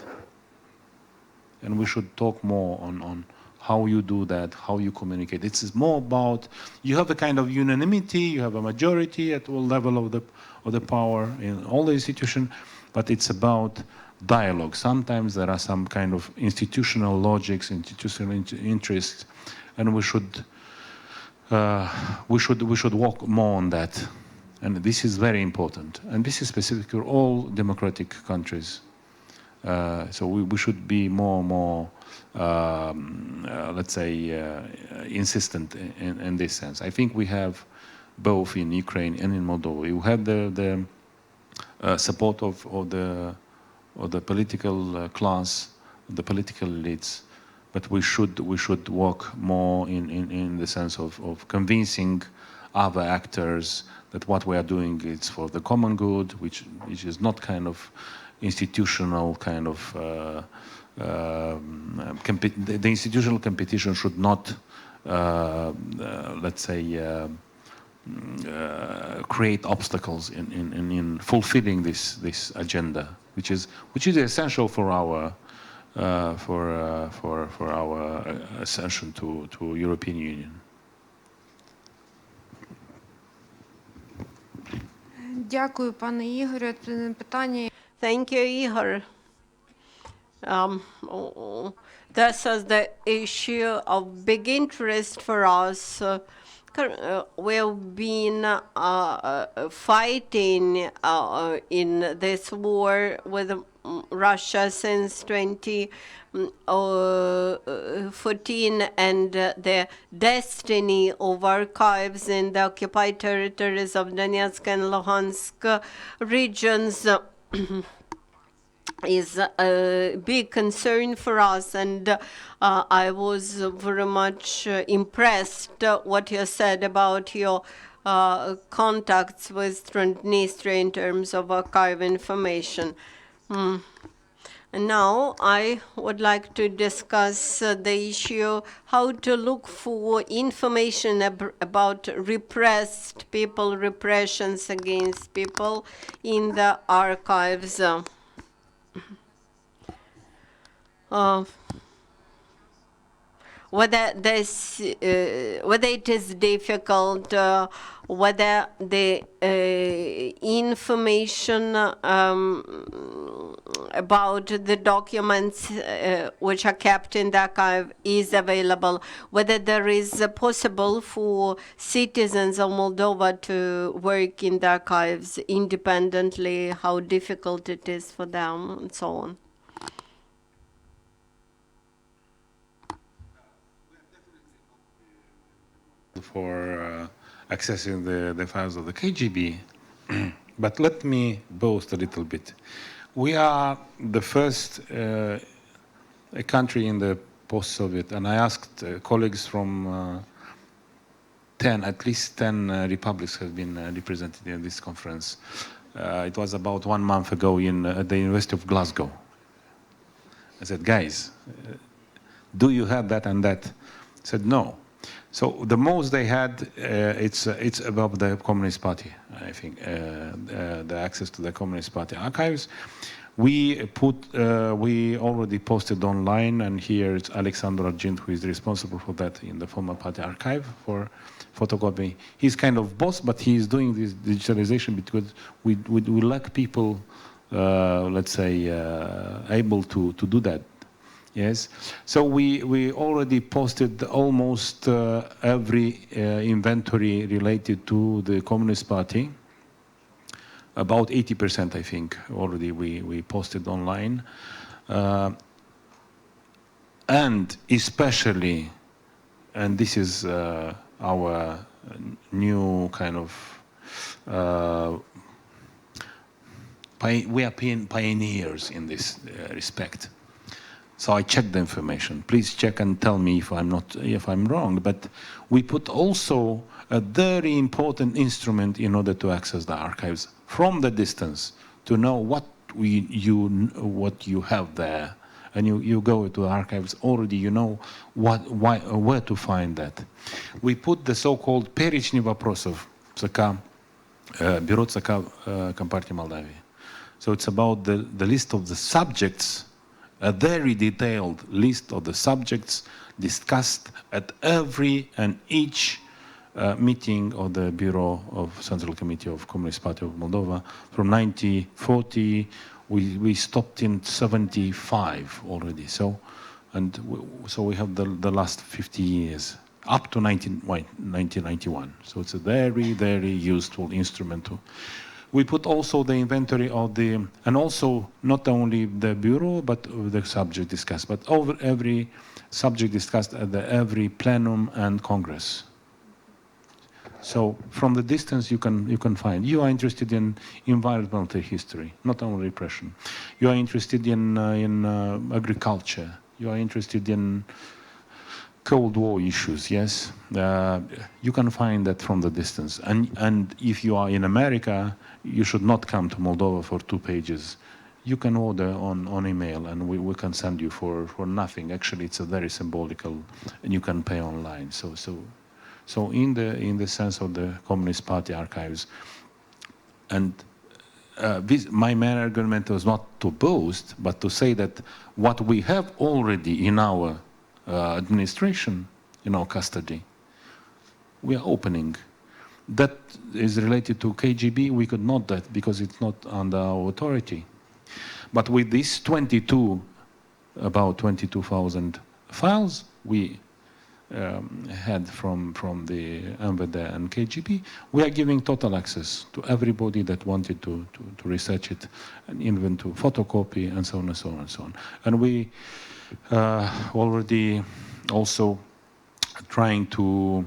And we should talk more on how you do that, how you communicate. It's more about, you have a kind of unanimity, you have a majority at all level of the power in all the institutions, but it's about dialogue. Sometimes there are some kind of institutional logics, institutional interests, and we should work more on that. And this is very important. And this is specific for all democratic countries. So we should be more let's say, insistent in this sense. I think we have both in Ukraine and in Moldova. You have the support of the political class, the political elites, but we should work more in the sense of convincing other actors that what we are doing is for the common good, which is not kind of institutional kind of the institutional competition should not let's say create obstacles in fulfilling this agenda, which is essential for our ascension to European Union. Дякую, пане Ігорю. Питання. Thank you, Ihor. This is the issue of big interest for us. We've been fighting in this war with Russia since 2014, and the destiny of archives in the occupied territories of Donetsk and Luhansk regions is a big concern for us, and I was very much impressed what you said about your contacts with Transnistria in terms of archive information. And now I would like to discuss the issue how to look for information about repressed people, repressions against people in the archives. Whether it is difficult, whether the information about the documents which are kept in the archive is available, whether there is possible for citizens of Moldova to work in the archives independently, how difficult it is for them, and so on. For accessing the files of the KGB, but let me boast a little bit. We are the first country in the post-Soviet, and I asked colleagues from at least 10 republics have been represented in this conference. It was about 1 month ago at the University of Glasgow. I said, guys, do you have that and that? I said, no. So the most they had, it's above the Communist Party, I think, the access to the Communist Party archives. We already posted online, and here it's Alexander Argent who is responsible for that in the former party archive for photocopy. He's kind of boss, but he's doing this digitalization because we lack people, let's say, able to do that. Yes, so we already posted almost every inventory related to the Communist Party. About 80%, I think, already we posted online. And especially, and this is our new kind of, we are pioneers in this respect. So I checked the information. Please check and tell me if I'm wrong. But we put also a very important instrument in order to access the archives from the distance, to know what you have there. And you go to archives already, you know where to find that. We put the so-called перечни вопросов ЦК, Бюро ЦК Компартии Молдавии. So it's about the list of the subjects, a very detailed list of the subjects discussed at every and each meeting of the Bureau of Central Committee of Communist Party of Moldova. From 1940, we stopped in 75 already. So we have the last 50 years up to 1991. So it's a very, very useful instrument. We put also the inventory of and also not only the bureau, but the subject discussed, but over every subject discussed at every plenum and congress. So from the distance you can find. You are interested in environmental history, not only repression. You are interested in agriculture. You are interested in Cold War issues, yes. You can find that from the distance. And if you are in America, you should not come to Moldova for 2 pages. You can order on email, and we can send you for nothing. Actually, it's a very symbolical, and you can pay online. So in the sense of the Communist Party archives, and my main argument was not to boast, but to say that what we have already in our administration, in our custody, we are opening. that is related to KGB, we could not that because it's not under our authority. But with these about 22,000 files we had from the MVD and KGB, we are giving total access to everybody that wanted to research it, and even to photocopy, and so on and so on and so on. And we already also trying to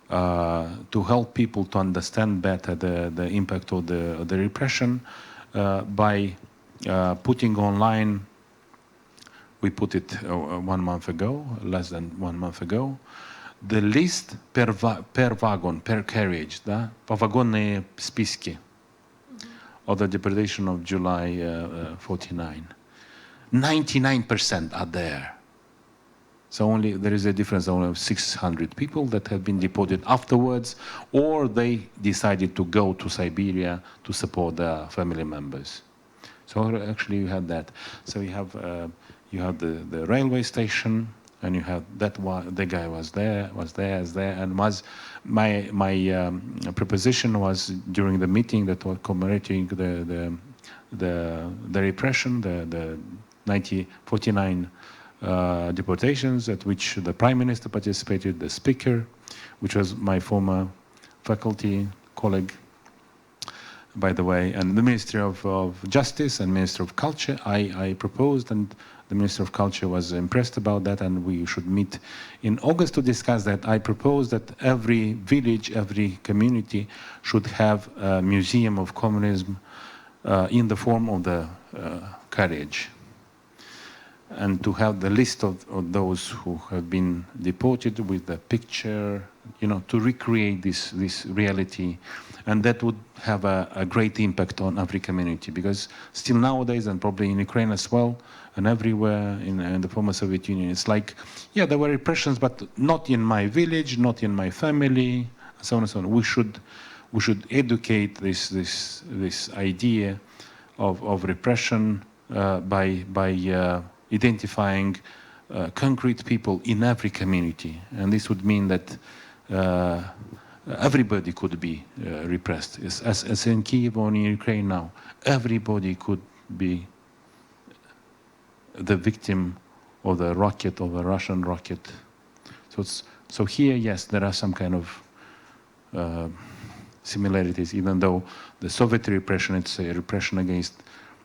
help people to understand better the impact of the repression by putting online. We put it 1 month ago, less than 1 month ago, the list per wagon, per carriage, да, повагонные списки of the deportation of July 49. 99% are there. So there is a difference only of 600 people that have been deported afterwards, or they decided to go to Siberia to support their family members. So actually you had that. So you have the railway station, and you have that one. The guy was there, and my proposition was during the meeting that was commemorating the repression, the 1949 deportations at which the Prime Minister participated, the Speaker, which was my former faculty colleague, by the way, and the Ministry of Justice and Minister of Culture. I proposed, and the Minister of Culture was impressed about that, and we should meet in August to discuss that. I proposed that every village, every community should have a museum of communism in the form of the carriage, and to have the list of those who have been deported with the picture, to recreate this reality. And that would have a great impact on every community, because still nowadays, and probably in Ukraine as well, and everywhere in the former Soviet Union, it's like, yeah, there were repressions, but not in my village, not in my family, so on and so on. We should educate this idea of repression by identifying concrete people in every community, and this would mean that everybody could be repressed. As in Kyiv or in Ukraine now, everybody could be the victim of the rocket, of a Russian rocket. So here, yes, there are some kind of similarities, even though the Soviet repression, it's a repression against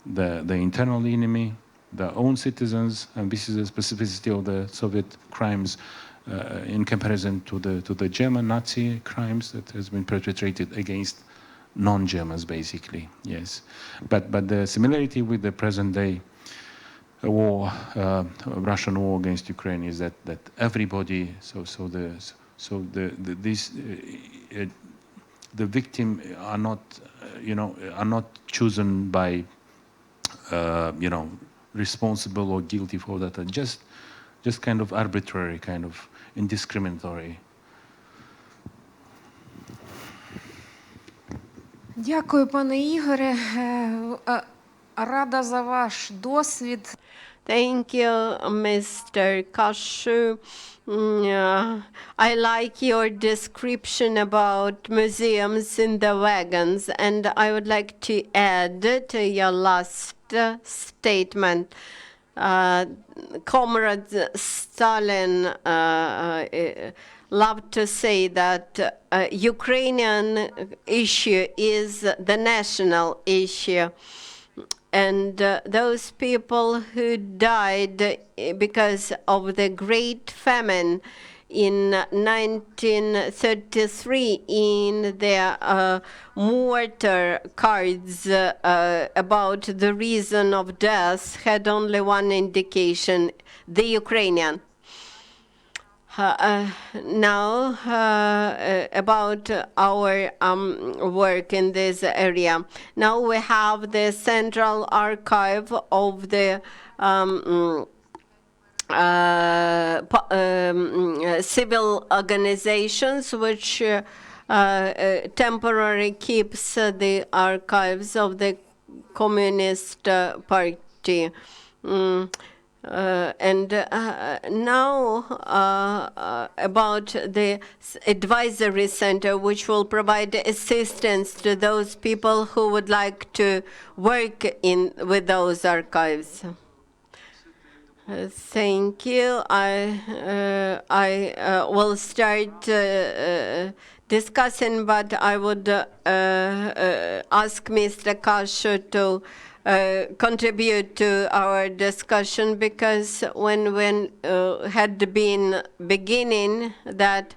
the internal enemy, their own citizens, and this is a specificity of the Soviet crimes in comparison to the German Nazi crimes that has been perpetrated against non-Germans, basically. Yes, but the similarity with the present-day war, Russian war against Ukraine, is that everybody, the victim are not chosen by responsible or guilty for that, just kind of arbitrary, kind of indiscriminatory. Дякую, пане Ігоре. Рада за ваш досвід. Thank you, Mr. Cașu. I like your description about museums in the wagons, and I would like to add to your last statement. Comrade Stalin loved to say that Ukrainian issue is the national issue. And those people who died because of the Great Famine in 1933 in their mortar cards about the reason of death had only one indication: the Ukrainian. Now about our work in this area. Now we have the Central Archive of the civil organizations, which temporarily keeps the archives of the Communist Party. And now about the advisory center, which will provide assistance to those people who would like to work with those archives. Thank you. I will start discussing, but I would ask Mr. Cașu to contribute to our discussion, because when had been beginning that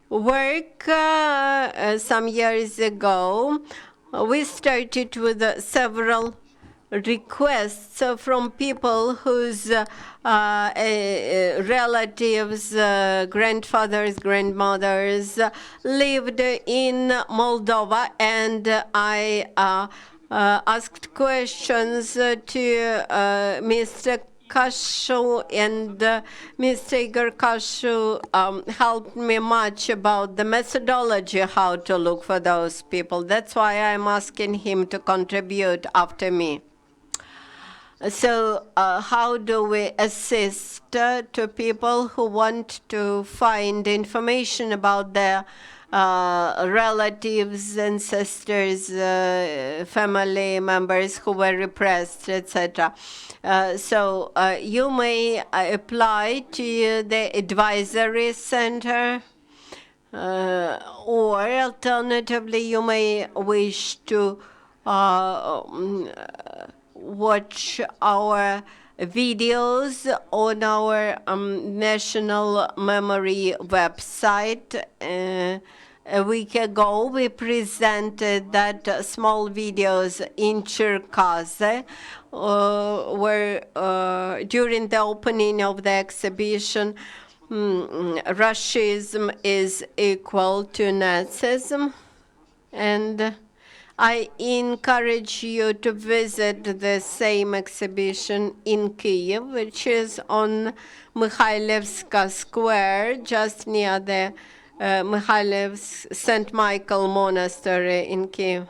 work some years ago, we started with several requests from people whose relatives, grandfathers, grandmothers lived in Moldova, and I asked questions to Mr. Cașu, and Mr. Igor Cașu helped me much about the methodology, how to look for those people. That's why I'm asking him to contribute after me. So how do we assist to people who want to find information about their relatives, ancestors, family members who were repressed, etc. So you may apply to the advisory center, or alternatively you may wish to watch our videos on our national memory website. A week ago, we presented that small videos in Cherkasy, where during the opening of the exhibition, Russism is equal to Nazism, and I encourage you to visit the same exhibition in Kyiv, which is on Mikhailivska Square, just near the Mikhailivsk St. Michael Monastery in Kyiv.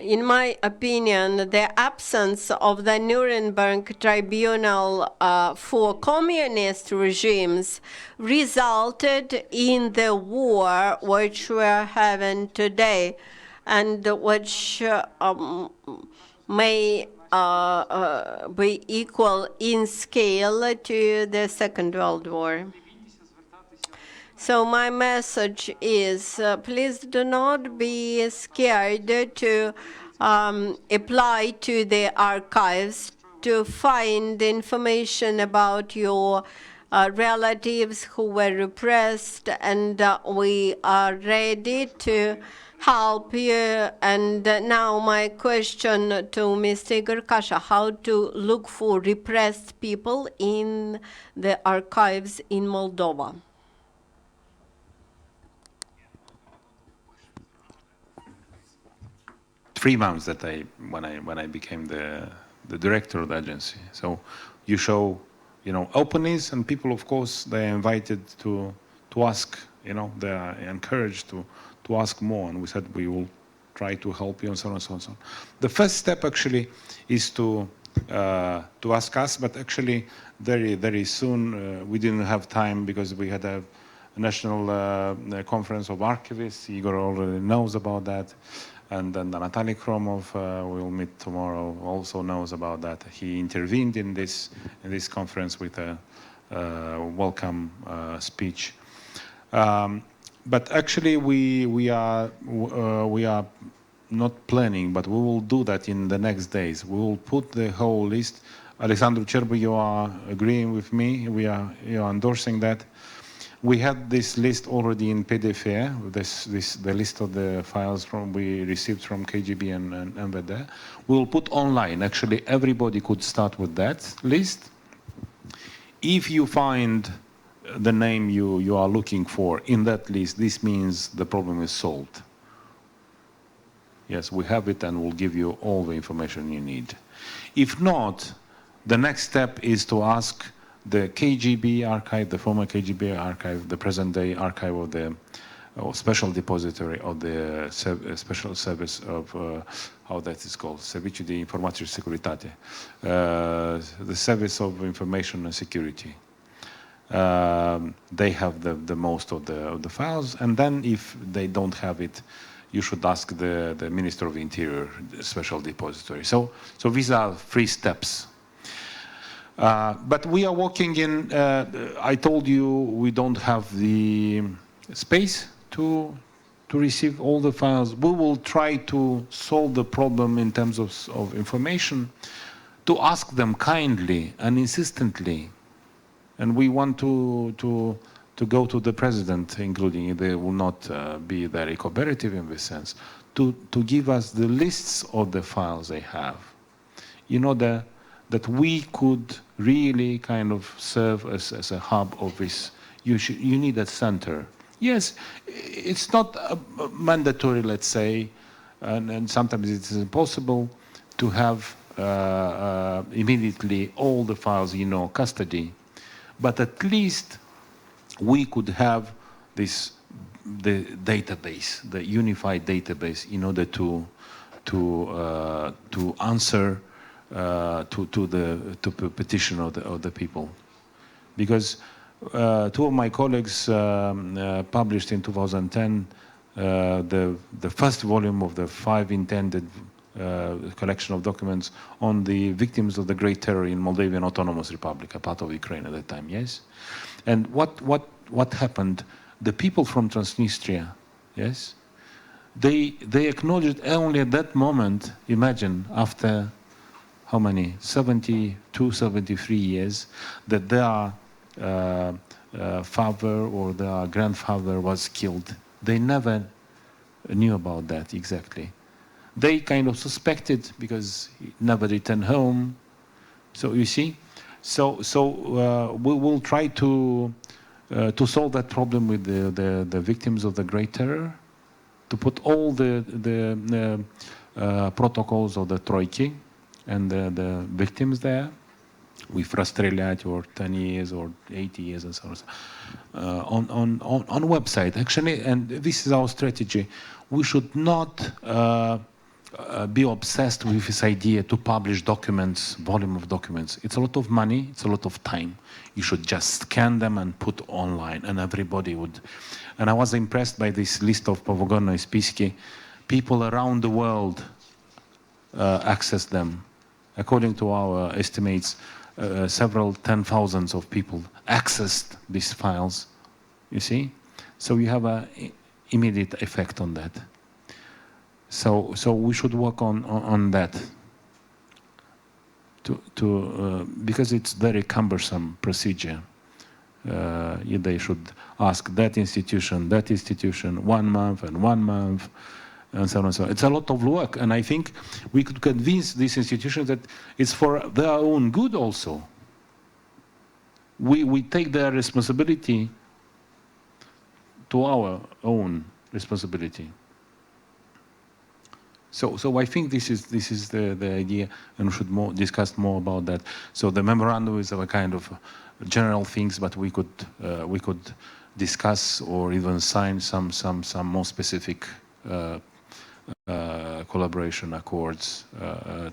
In my opinion, the absence of the Nuremberg Tribunal for communist regimes resulted in the war which we are having today, and which may be equal in scale to the Second World War. So my message is, please do not be scared to apply to the archives to find information about your relatives who were repressed, and we are ready to help you. And now my question to Mr. Igor Cașu, how to look for repressed people in the archives in Moldova. 3 months that when I became the director of the agency. So you show, openness, and people, of course, they are invited to ask, they are encouraged to ask more, and we said we will try to help you, and so on and so on and so on. The first step actually is to ask us, but actually very, very soon we didn't have time because we had a national conference of archivists. Igor already knows about that. And then Natalie Kromov, we'll meet tomorrow, also knows about that. He intervened in this conference with a welcome speech. But actually, we are not planning, but we will do that in the next days. We will put the whole list. Alexandru Cerbu, you are agreeing with me. You are endorsing that. We had this list already in PDF, the list of the files we received from KGB and MVD. We will put online. Actually, everybody could start with that list. If you find the name you are looking for in that list, this means the problem is solved. Yes, we have it, and we'll give you all the information you need. If not, the next step is to ask the KGB archive, the former KGB archive, the present-day archive of the or special depository of the special service of, how that is called, Serviciul de Informație și Securitate, the Service of Information and Security. They have the most of the files, and then if they don't have it, you should ask the Minister of Interior, the special depository. So these are 3 steps. But we are working in, I told you we don't have the space to receive all the files. We will try to solve the problem in terms of information, to ask them kindly and insistently. And we want to go to the president, including, they will not be very cooperative in this sense, to give us the lists of the files they have. You know, that we could really kind of serve as a hub of this. You need a center. Yes, it's not mandatory, let's say, and sometimes it's impossible to have immediately all the files in our custody, but at least we could have the database, the unified database, in order to answer to the petition of the people, because 2 of my colleagues published in 2010 the first volume of the 5 intended collection of documents on the victims of the Great Terror in Moldavian Autonomous Republic, a part of Ukraine at that time. Yes, and what happened? The people from Transnistria, yes, they acknowledged only at that moment. Imagine, after how many, 72, 73 years, that their father or their grandfather was killed. They never knew about that exactly. They kind of suspected because he never returned home. So you see, so we will try to solve that problem with the victims of the Great Terror, to put all the protocols of the Troiki and the victims there, with Rastreliat or 10 years or 80 years and so on website. Actually, and this is our strategy. We should not be obsessed with this idea to publish documents, volume of documents. It's a lot of money, it's a lot of time. You should just scan them and put online, and everybody would. And I was impressed by this list of Pogogonoi spiski. People around the world access them. According to our estimates, several 10,000s of people accessed these files, you see? So you have an immediate effect on that. So we should work on that, because it's very cumbersome procedure. They should ask that institution, 1 month, and so on and so on. It's a lot of work, and I think we could convince these institutions that it's for their own good also. We take their responsibility to our own responsibility. So I think this is the idea, and we should discuss more about that. So the memorandum is a kind of general things, but we could discuss or even sign some more specific collaboration accords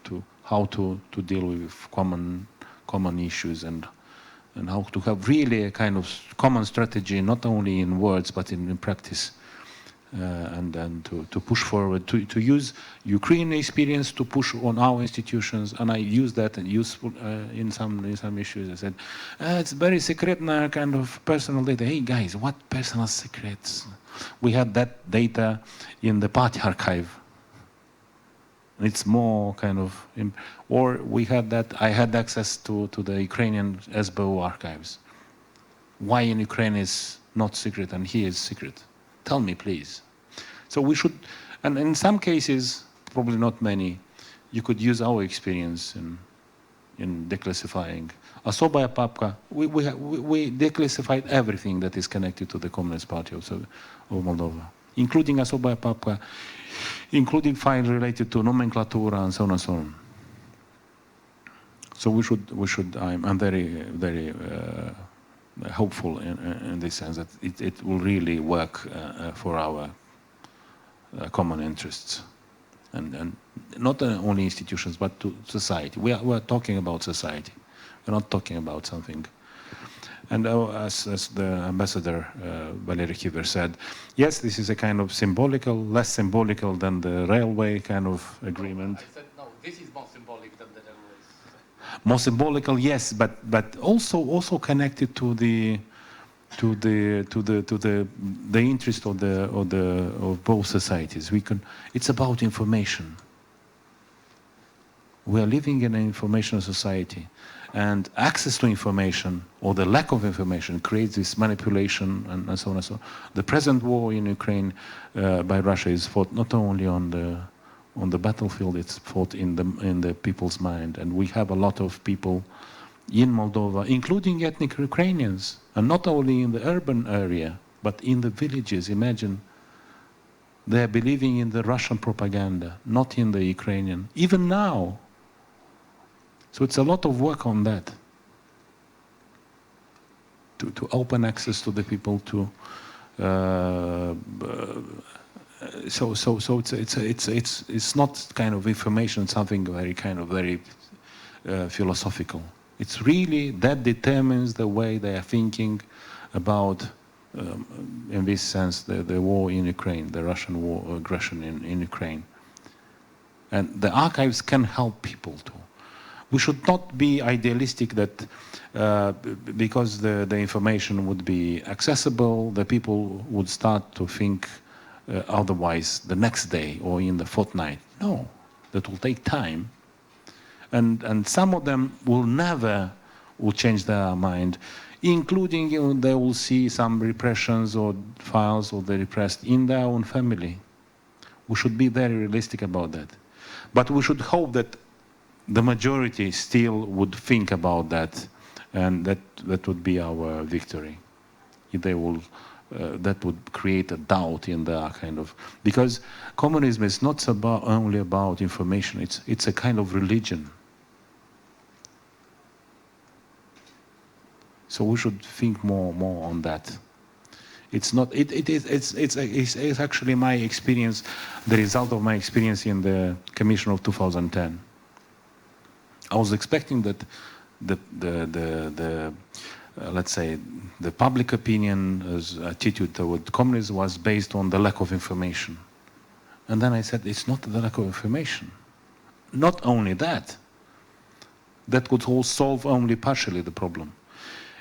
to how to deal with common issues, and how to have really a kind of common strategy, not only in words but in practice, and then to push forward, to use Ukrainian experience to push on our institutions. And I use that and useful in some issues. I said, it's very secret kind of personal data. Hey guys, what personal secrets? We had that data in the party archive. It's more kind of, or we had that, I had access to the Ukrainian SBU archives. Why in Ukraine is not secret and here is secret? Tell me, please. So we should, and in some cases, probably not many, you could use our experience in declassifying. Особая папка, we declassified everything that is connected to the Communist Party of Moldova, including особая папка, including files related to nomenclatura and so on and so on. So we should. I'm very, very hopeful in this sense that it will really work for our common interests, and not only institutions but to society. We're talking about society. We're not talking about something. And as the ambassador Valeriu Chiveri said, yes, this is a kind of symbolical, less symbolical than the railway kind of agreement. I said no. This is more symbolic than the railways. More symbolical, yes, but also connected to the interest of both societies. It's about information. We are living in an information society, and access to information or the lack of information creates this manipulation and so on and so on. The present war in Ukraine by Russia is fought not only on the battlefield, it's fought in the people's mind, and we have a lot of people in Moldova, including ethnic Ukrainians, and not only in the urban area, but in the villages. Imagine, they are believing in the Russian propaganda, not in the Ukrainian, even now. So it's a lot of work on that, to open access to the people, to so it's not kind of information, something very philosophical. It's really that determines the way they are thinking about, in this sense, the war in Ukraine, the Russian war aggression in Ukraine. And the archives can help people too. We should not be idealistic that because the information would be accessible, the people would start to think otherwise the next day or in the fortnight. No, that will take time. And some of them will change their mind, including they will see some repressions or files or the repressed in their own family. We should be very realistic about that. But we should hope that the majority still would think about that, and that would be our victory. If they will, that would create a doubt in the kind of, because communism is not only about information. It's a kind of religion. So we should think more on that. It's not. It's actually my experience, the result of my experience in the Commission of 2010. I was expecting that let's say the public opinion's attitude toward communism was based on the lack of information, and then I said it's not the lack of information. Not only that. That could all solve only partially the problem.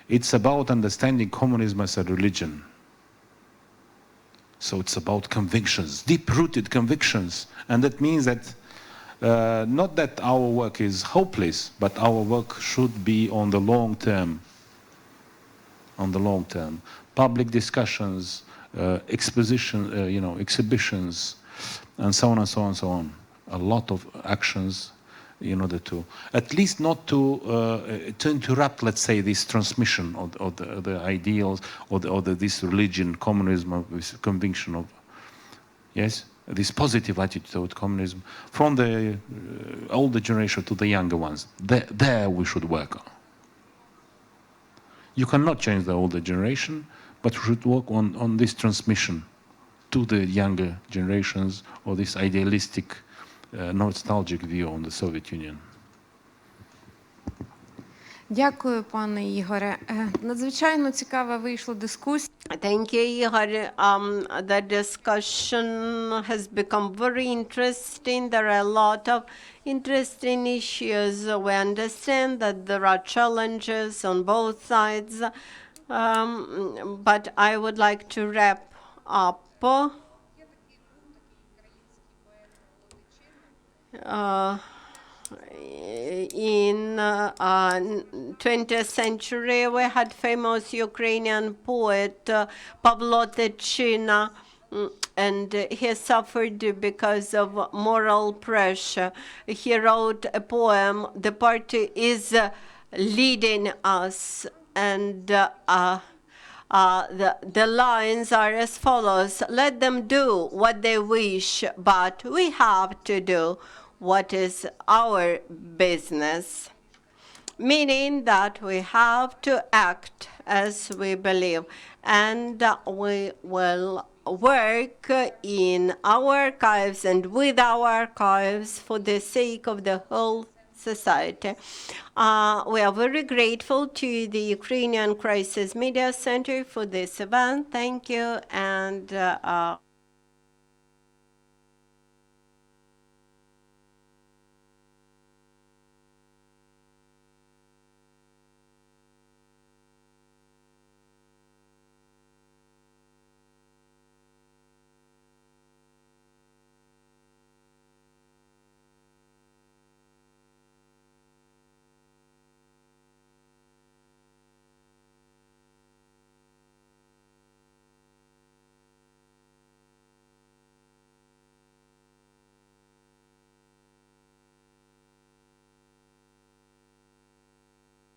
It's about understanding communism as a religion. So it's about convictions, deep-rooted convictions, and that means that. Not that our work is hopeless, but our work should be on the long term. On the long term, public discussions, exhibitions, and so on and so on and so on. A lot of actions in order to, at least not to interrupt, let's say, this transmission of the ideals or this religion, communism, this conviction of, yes. This positive attitude toward communism from the older generation to the younger ones. There we should work on. You cannot change the older generation, but we should work on this transmission to the younger generations, or this idealistic, nostalgic view on the Soviet Union. Дякую, пане Ігоре. Надзвичайно цікава вийшла дискусія. Thank you, Ihor. The discussion has become very interesting. There are a lot of interesting issues. We understand that there are challenges on both sides, but I would like to wrap up. In 20th century, we had famous Ukrainian poet Pavlo Techina, and he suffered because of moral pressure. He wrote a poem, "The party is leading us," and the lines are as follows: "Let them do what they wish, but we have to do what is our business." meaning that we have to act as we believe, and we will work in our archives and with our archives for the sake of the whole society. We are very grateful to the Ukrainian Crisis Media Center for this event. Thank you, and